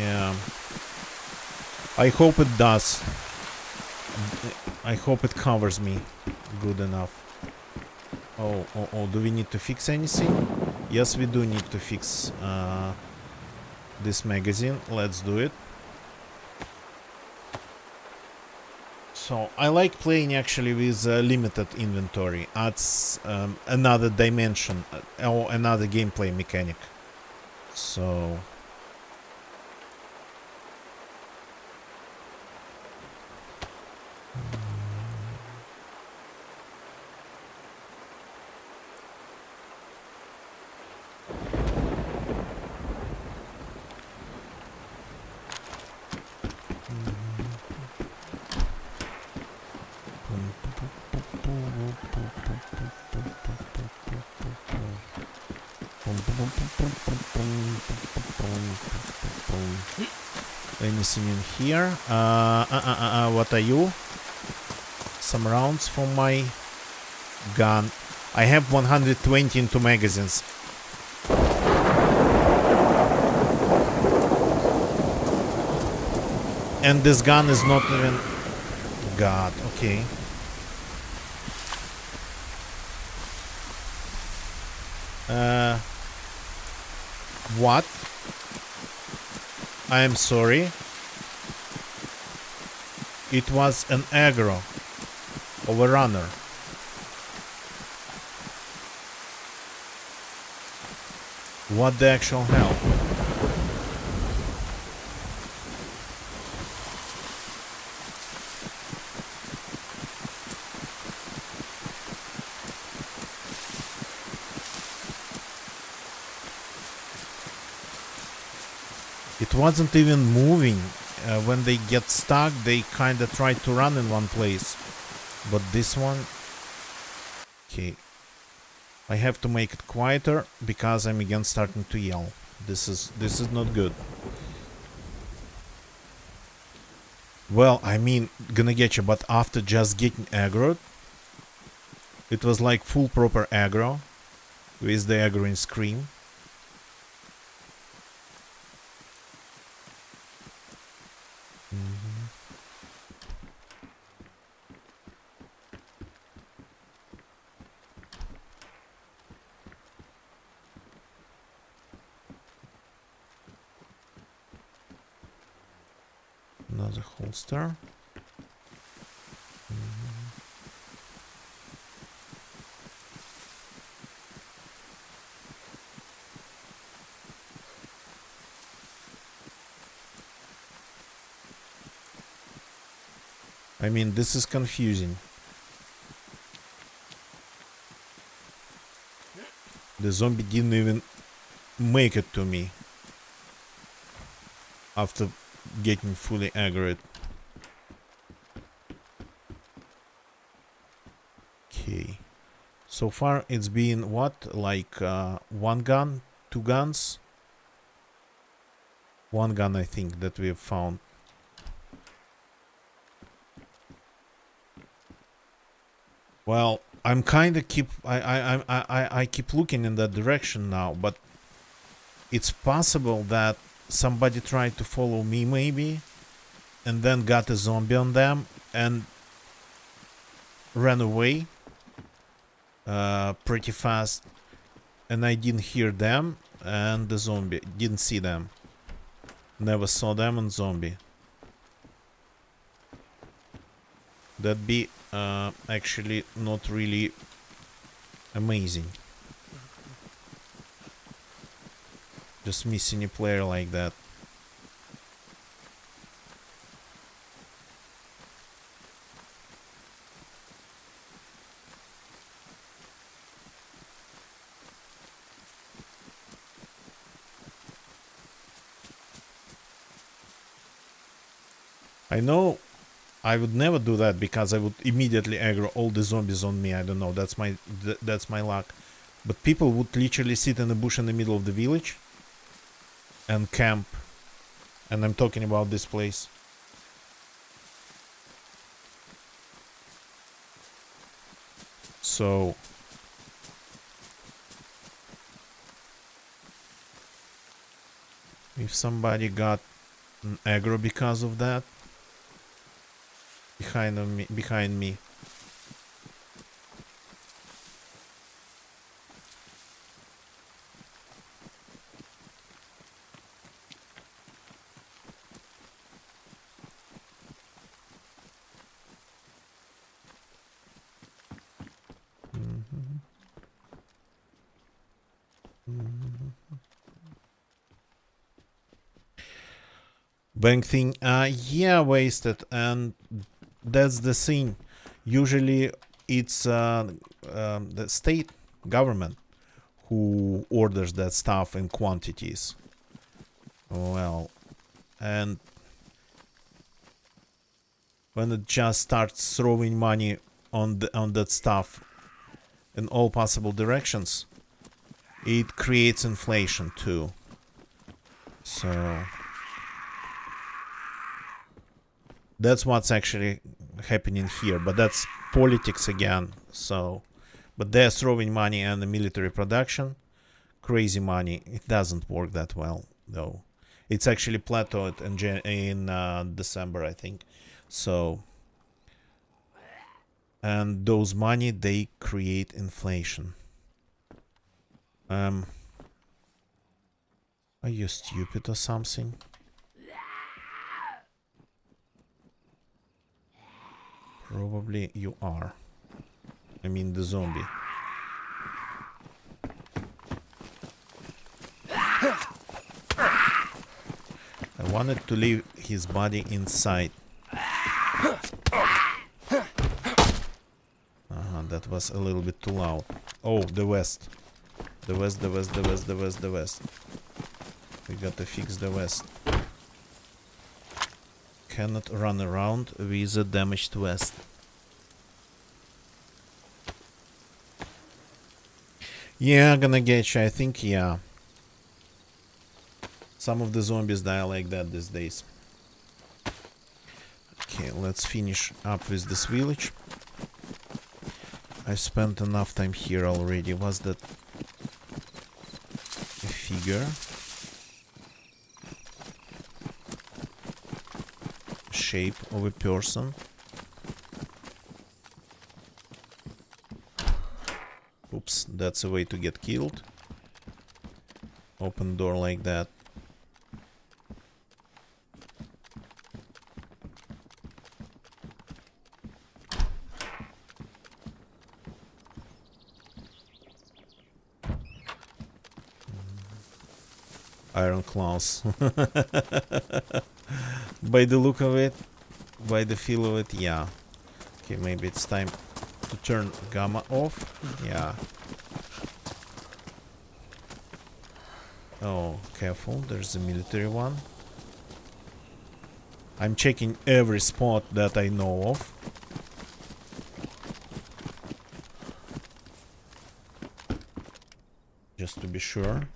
Yeah. I hope it does. I hope it covers me good enough. Oh, do we need to fix anything? Yes, we do need to fix this magazine. Let's do it. So I like playing actually with limited inventory. Adds another dimension or another gameplay mechanic. So anything in here? What are you? Some rounds for my gun. I have 120 into magazines. And this gun is not even... God, okay. What? I am sorry. It was an aggro of a runner. What the actual hell? It wasn't even moving. When they get stuck, they kinda try to run in one place. But this one... Okay. I have to make it quieter because I'm again starting to yell. This is not good. Well, I mean, gonna get you, but after just getting aggroed, it was like full proper aggro with the aggroing scream. Another holster. I mean, this is confusing. The zombie didn't even make it to me after getting fully aggroed. Okay. So far it's been what? Like one gun? Two guns? One gun, I think, that we have found. Well, I'm kinda keep I keep looking in that direction now, but it's possible that somebody tried to follow me maybe and then got a zombie on them and ran away pretty fast, and I didn't hear them, and the zombie didn't see them, never saw them, and zombie. That'd be actually not really amazing. Just missing a player like that. I know I would never do that because I would immediately aggro all the zombies on me. I don't know, that's my luck. But people would literally sit in a bush in the middle of the village and camp. And I'm talking about this place. So if somebody got an aggro because of that behind me. Bank thing, yeah, wasted, and that's the thing. Usually it's the state government who orders that stuff in quantities. Well, and when it just starts throwing money on that stuff in all possible directions, it creates inflation too. So that's what's actually happening here, but that's politics again. So, but they're throwing money on the military production, crazy money. It doesn't work that well though. It's actually plateaued in December, I think. So, and those money, they create inflation. Are you stupid or something? Probably you are. I mean the zombie. I wanted to leave his body inside. That was a little bit too loud. Oh, the west. The west. We gotta fix the vest. Cannot run around with a damaged vest. Yeah, gonna get you. I think, yeah. Some of the zombies die like that these days. Okay, let's finish up with this village. I spent enough time here already. Was that a figure? Shape of a person? Oops, that's a way to get killed. Open door like that. Iron claws. By the look of it, by the feel of it, yeah. Okay, maybe it's time to turn gamma off. Yeah. Oh, careful, there's a military one. I'm checking every spot that I know of. Just to be sure.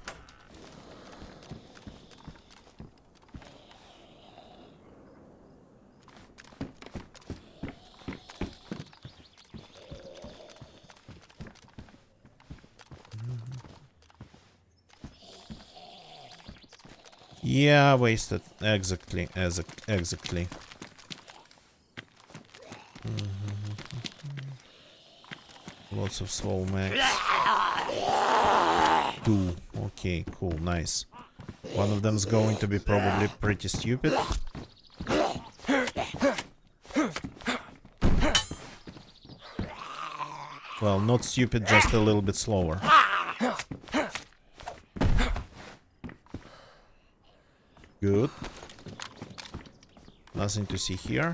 Yeah, wasted. Exactly. Exactly. Lots of soul max. 2. Okay, cool, nice. One of them's going to be probably pretty stupid. Well, not stupid, just a little bit slower. Good. Nothing to see here.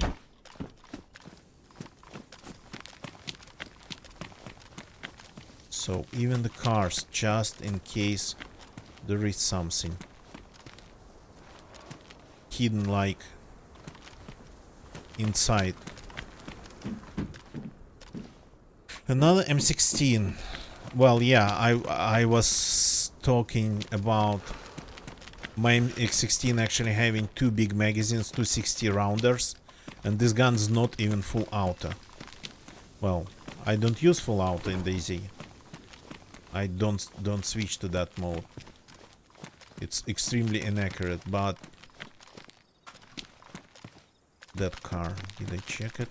So even the cars, just in case there is something hidden, like inside. Another M16. Well, yeah, I was talking about my M16 actually having 2 big magazines, 260 rounders, and this gun's not even full auto. Well, I don't use full auto in DayZ. I don't switch to that mode. It's extremely inaccurate, but that car, did I check it?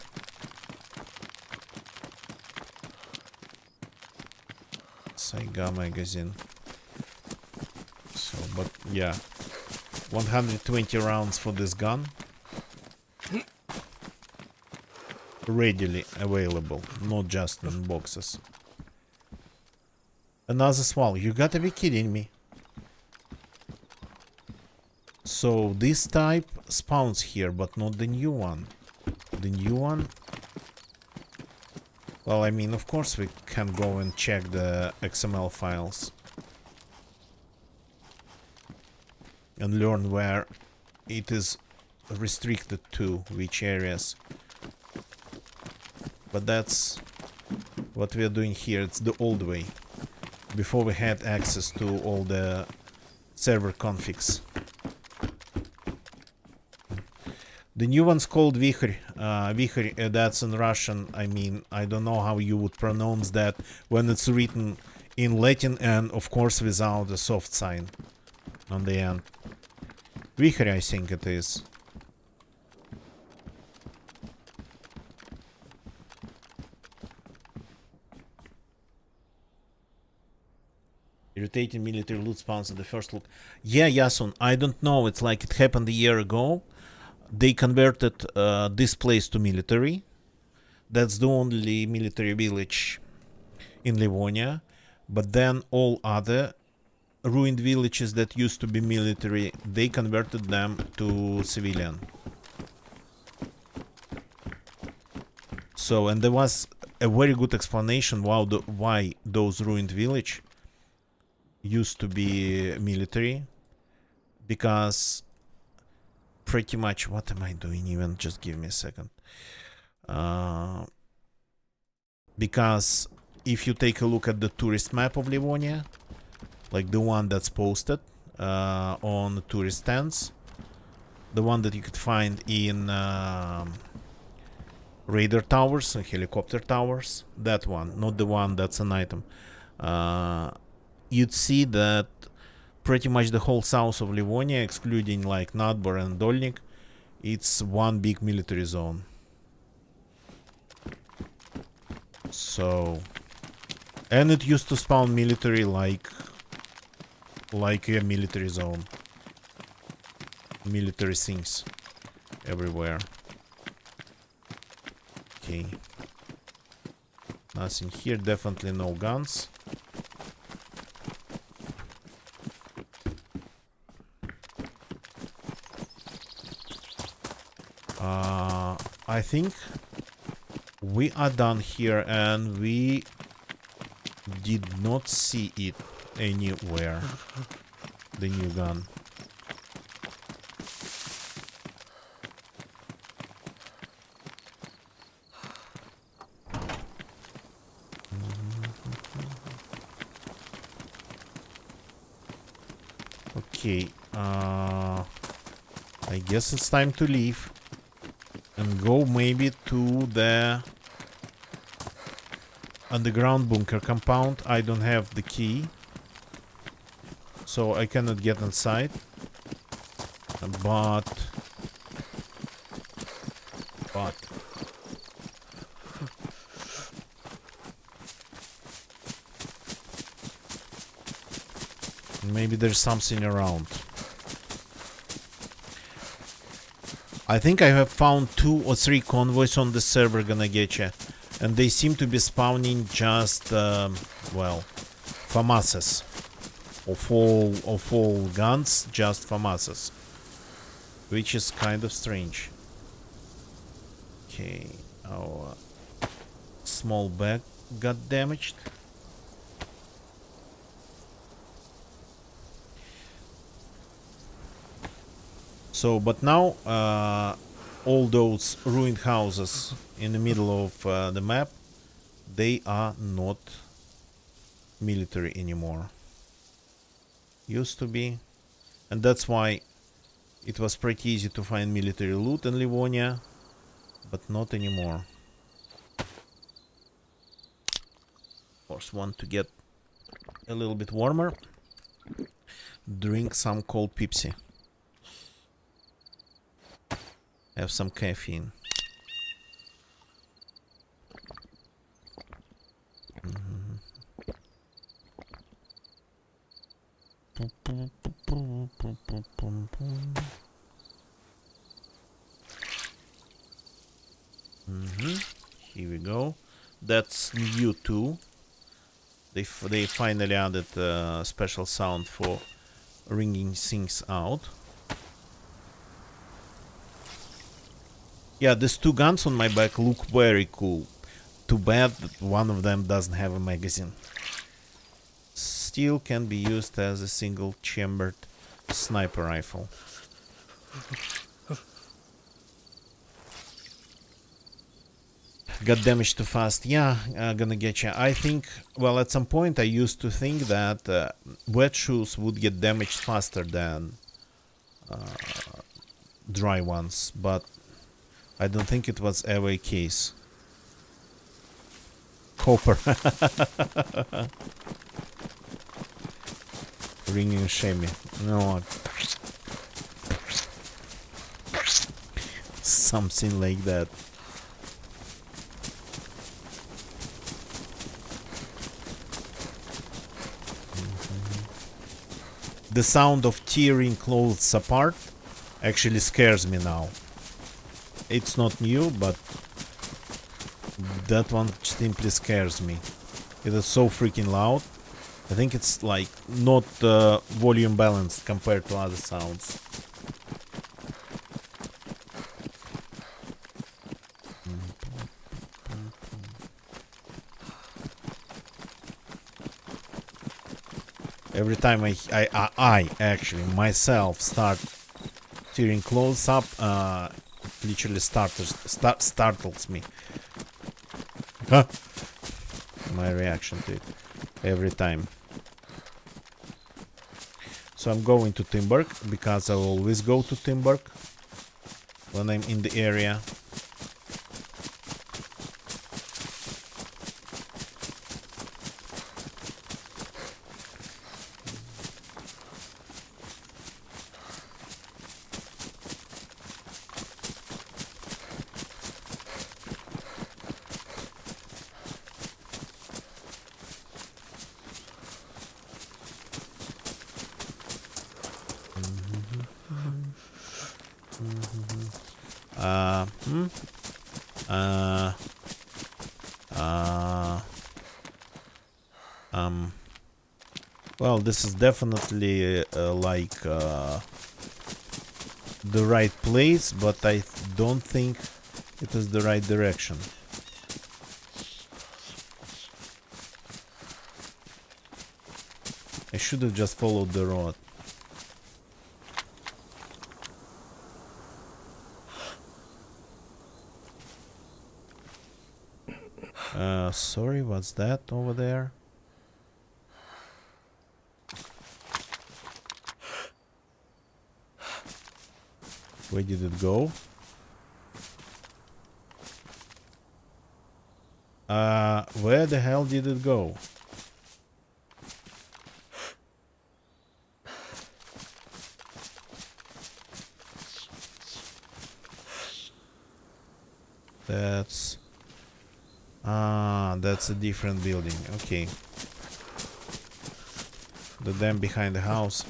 Saiga magazine. So, but yeah, 120 rounds for this gun. Readily available, not just in boxes. Another swallow, you gotta be kidding me. So this type spawns here, but not the new one. The new one? Well, I mean, of course we can go and check the XML files. And learn where it is restricted to, which areas. But that's what we are doing here, it's the old way. Before we had access to all the server configs. The new one's called Vikhr. Vikhr, that's in Russian. I mean, I don't know how you would pronounce that when it's written in Latin and, of course, without a soft sign on the end. Vikhr, I think it is. Irritating military loot spawns at the first look. Yeah, Yasun, I don't know. It's like it happened a year ago. They converted this place to military. That's the only military village in Livonia. But then all other ruined villages that used to be military, they converted them to civilian. So, and there was a very good explanation why those ruined village used to be military. because pretty much, what am I doing even? Just give me a second. Because if you take a look at the tourist map of Livonia, like the one that's posted on the tourist stands, the one that you could find in radar towers and helicopter towers, that one, not the one that's an item, you'd see that pretty much the whole south of Livonia, excluding like Nadbor and Dolnik, it's one big military zone. So, and it used to spawn military like a military zone. Military things everywhere. Okay. Nothing here, definitely no guns. I think we are done here, and we did not see it anywhere. The new gun. Okay, I guess it's time to leave and go maybe to the underground bunker compound. I don't have the key, so I cannot get inside, but maybe there's something around. I think I have found 2 or 3 convoys on the server Gonna Getcha, and they seem to be spawning just, well, FAMASes. Of all guns, just FAMASes. Which is kind of strange. Okay, our small bag got damaged. So, but now, all those ruined houses in the middle of the map, they are not military anymore. Used to be. And that's why it was pretty easy to find military loot in Livonia, but not anymore. Of course, want to get a little bit warmer. Drink some cold Pepsi. Have some caffeine. Here we go. That's new too. They finally added a special sound for ringing things out. Yeah, these 2 guns on my back look very cool. Too bad that one of them doesn't have a magazine. Still can be used as a single-chambered sniper rifle. Got damaged too fast. Yeah, Gonna Getcha. I think, well, at some point I used to think that wet shoes would get damaged faster than dry ones, but I don't think it was ever a case. Copper. Ringing shame. No. Something like that. The sound of tearing clothes apart actually scares me now. It's not new, but that one simply scares me. It is so freaking loud. I think it's like not volume balanced compared to other sounds. Every time I actually myself start tearing clothes up, it literally startles me. Huh? My reaction to it every time. So I'm going to Timberg because I always go to Timberg when I'm in the area. Hmm? Well, this is definitely like the right place, but I don't think it is the right direction. I should have just followed the road. Sorry, what's that over there? Where did it go? Where the hell did it go? That's a different building. Okay. The dam behind the house.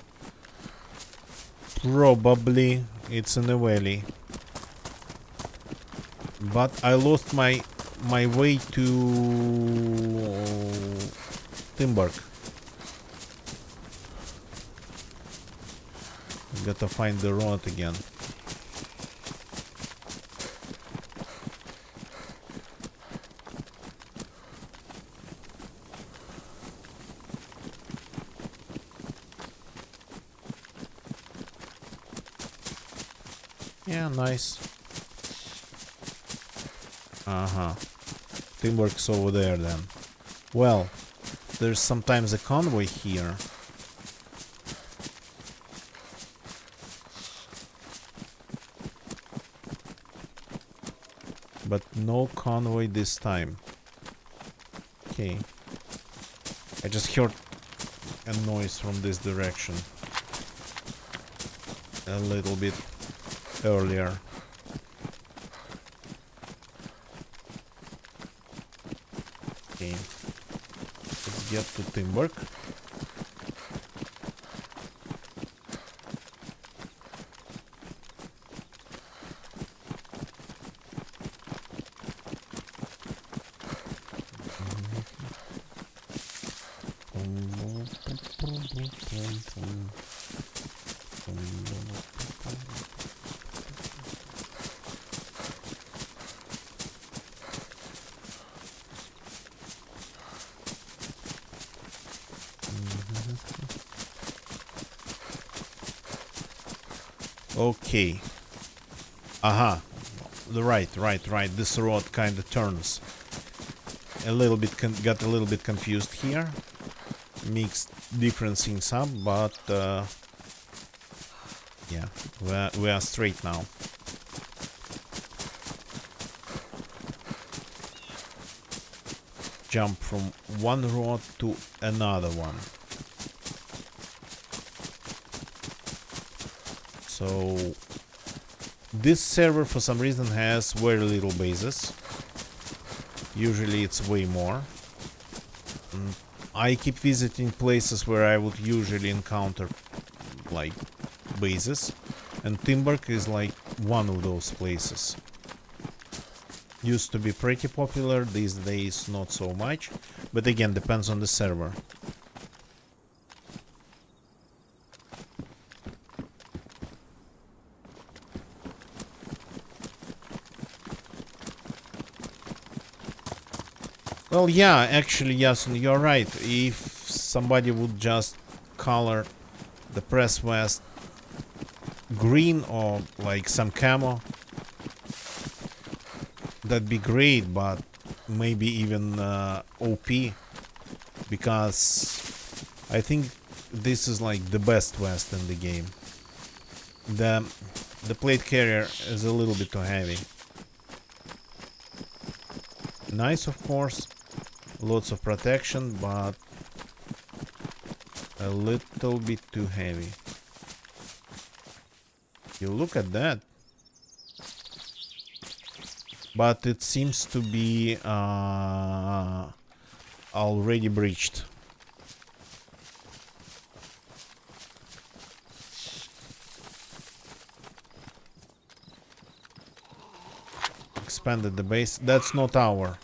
Probably it's in a valley. But I lost my way to Timberg. Gotta find the road again. Yeah, nice. Timberg's over there then. Well, there's sometimes a convoy here. But no convoy this time. Okay. I just heard a noise from this direction. A little bit earlier. Okay. Let's get to Timberg. Okay. Aha. Right. This road kind of turns. A little bit got a little bit confused here. Mixed different things up, but yeah, we are straight now. Jump from one road to another one. So this server for some reason has very little bases. Usually it's way more. I keep visiting places where I would usually encounter like bases, and Timberg is like one of those places. Used to be pretty popular, these days not so much, but again depends on the server. Well, yeah, actually, yes, you're right. If somebody would just color the press vest green or like some camo, that'd be great, but maybe even OP, because I think this is like the best vest in the game. The plate carrier is a little bit too heavy. Nice, of course, lots of protection, but a little bit too heavy. You look at that. But it seems to be already breached. Expanded the base. That's not our.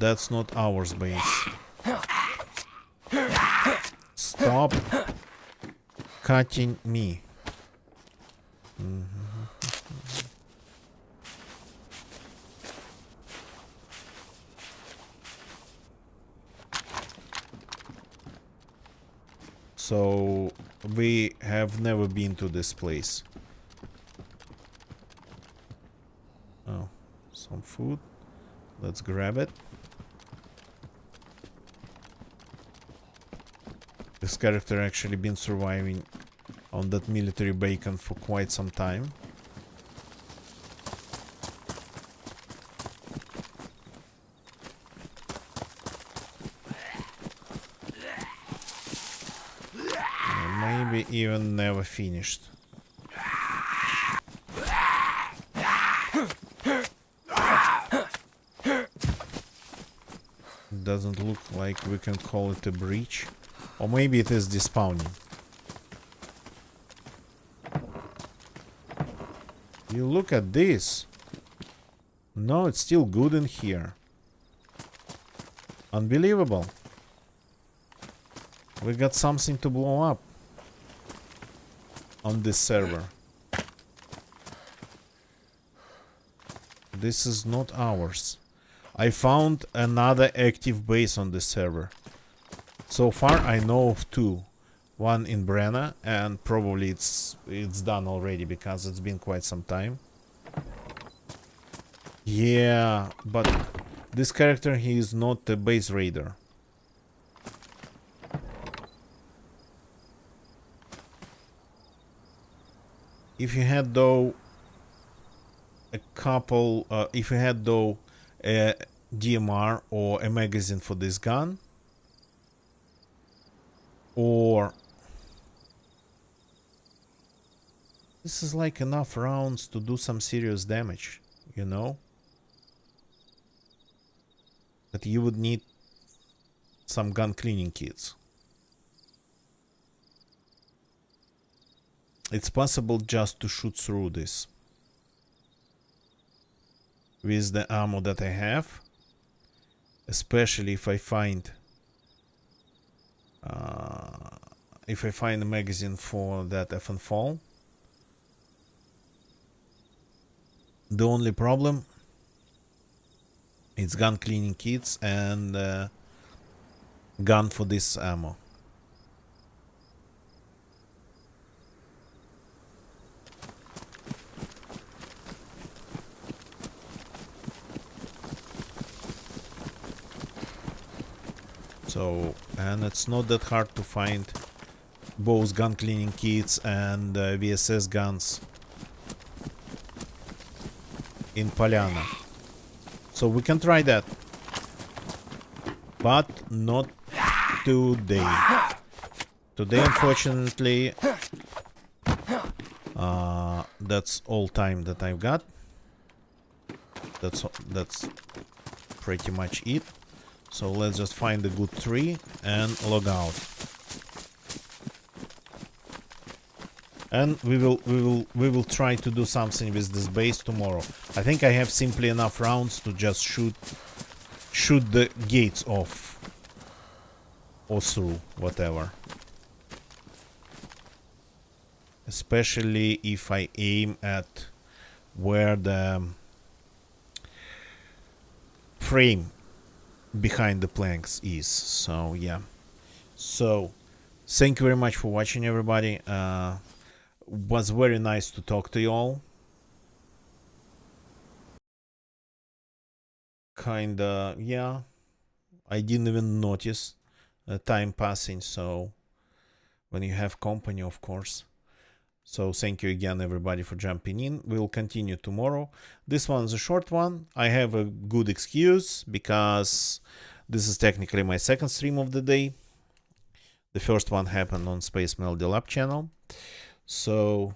That's not ours base. Stop cutting me. So we have never been to this place. Oh, some food. Let's grab it. This character actually been surviving on that military bacon for quite some time. Maybe even never finished. Doesn't look like we can call it a breach. Or maybe it is despawning. You look at this. No, it's still good in here. Unbelievable. We got something to blow up on this server. This is not ours. I found another active base on this server. So far I know of two. One in Brenna, and probably it's done already because it's been quite some time. Yeah, but this character, he is not a base raider. If you had though a couple, if you had though a DMR or a magazine for this gun, or this is like enough rounds to do some serious damage, you know? But you would need some gun cleaning kits. It's possible just to shoot through this with the ammo that I have, especially if I find a magazine for that FN fall. The only problem is gun cleaning kits and gun for this ammo. So, and it's not that hard to find both gun cleaning kits and VSS guns in Polyana. So we can try that. But not today. Today, unfortunately, that's all time that I've got. That's pretty much it. So let's just find a good tree and log out. And we will try to do something with this base tomorrow. I think I have simply enough rounds to just shoot the gates off or through, whatever. Especially if I aim at where the frame behind the planks is. So yeah. So thank you very much for watching, everybody. Was very nice to talk to you all. Kinda, yeah. I didn't even notice time passing. So when you have company, of course. So thank you again, everybody, for jumping in. We'll continue tomorrow. This one's a short one. I have a good excuse because this is technically my second stream of the day. The first one happened on Space Melody Lab channel. So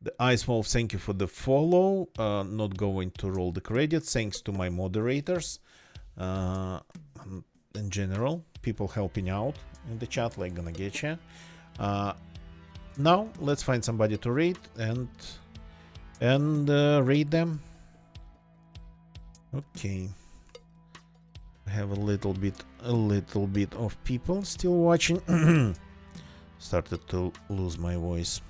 the Ice Wolf, thank you for the follow. Not going to roll the credits. Thanks to my moderators. In general, people helping out in the chat, like Gonna Getcha. Now let's find somebody to raid and raid them. Okay. I have a little bit of people still watching. Started to lose my voice.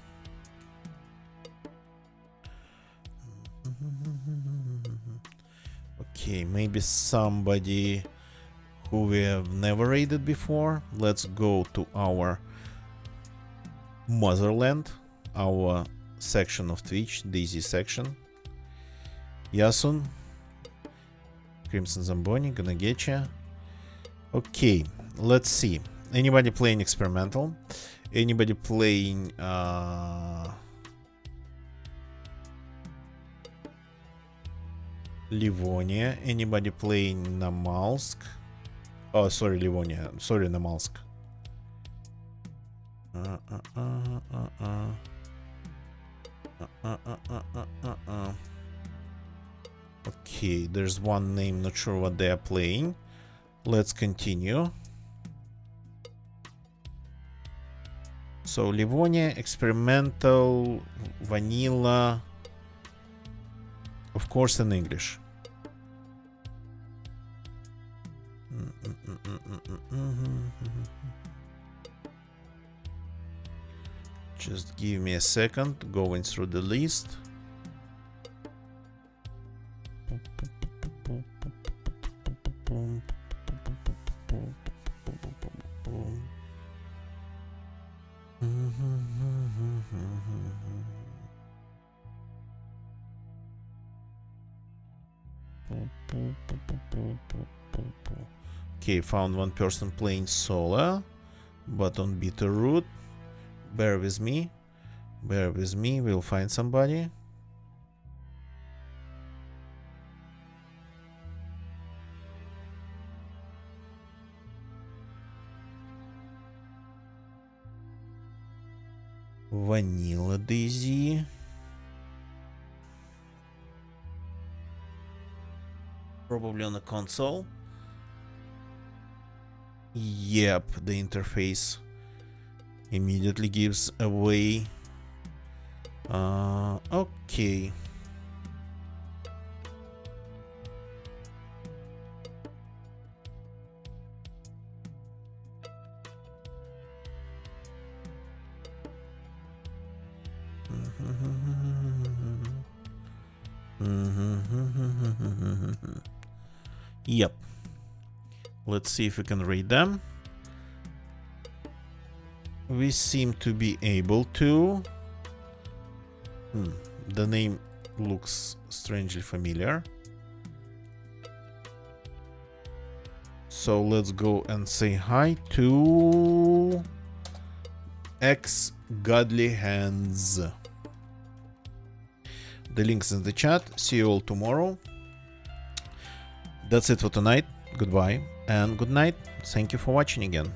Okay, maybe somebody who we have never raided before. Let's go to our motherland, our section of Twitch, Daisy section. Yasun, Crimson Zamboni, Gonna Getcha. Okay, let's see. Anybody playing experimental? Anybody playing Livonia? Anybody playing Namalsk? Oh, sorry, Livonia. Sorry, Namalsk. Okay, there's one name, not sure what they are playing. Let's continue. So Livonia, experimental, vanilla, of course in English. Just give me a second, going through the list. Okay, found one person playing Sola, but on Bitterroot. Bear with me. Bear with me. We'll find somebody. Vanilla Daisy. Probably on the console. Yep, the interface immediately gives away. Okay. Yep. Let's see if we can read them. We seem to be able to. The name looks strangely familiar. So let's go and say hi to X Godly Hands. The link's in the chat. See you all tomorrow. That's it for tonight. Goodbye and good night. Thank you for watching again.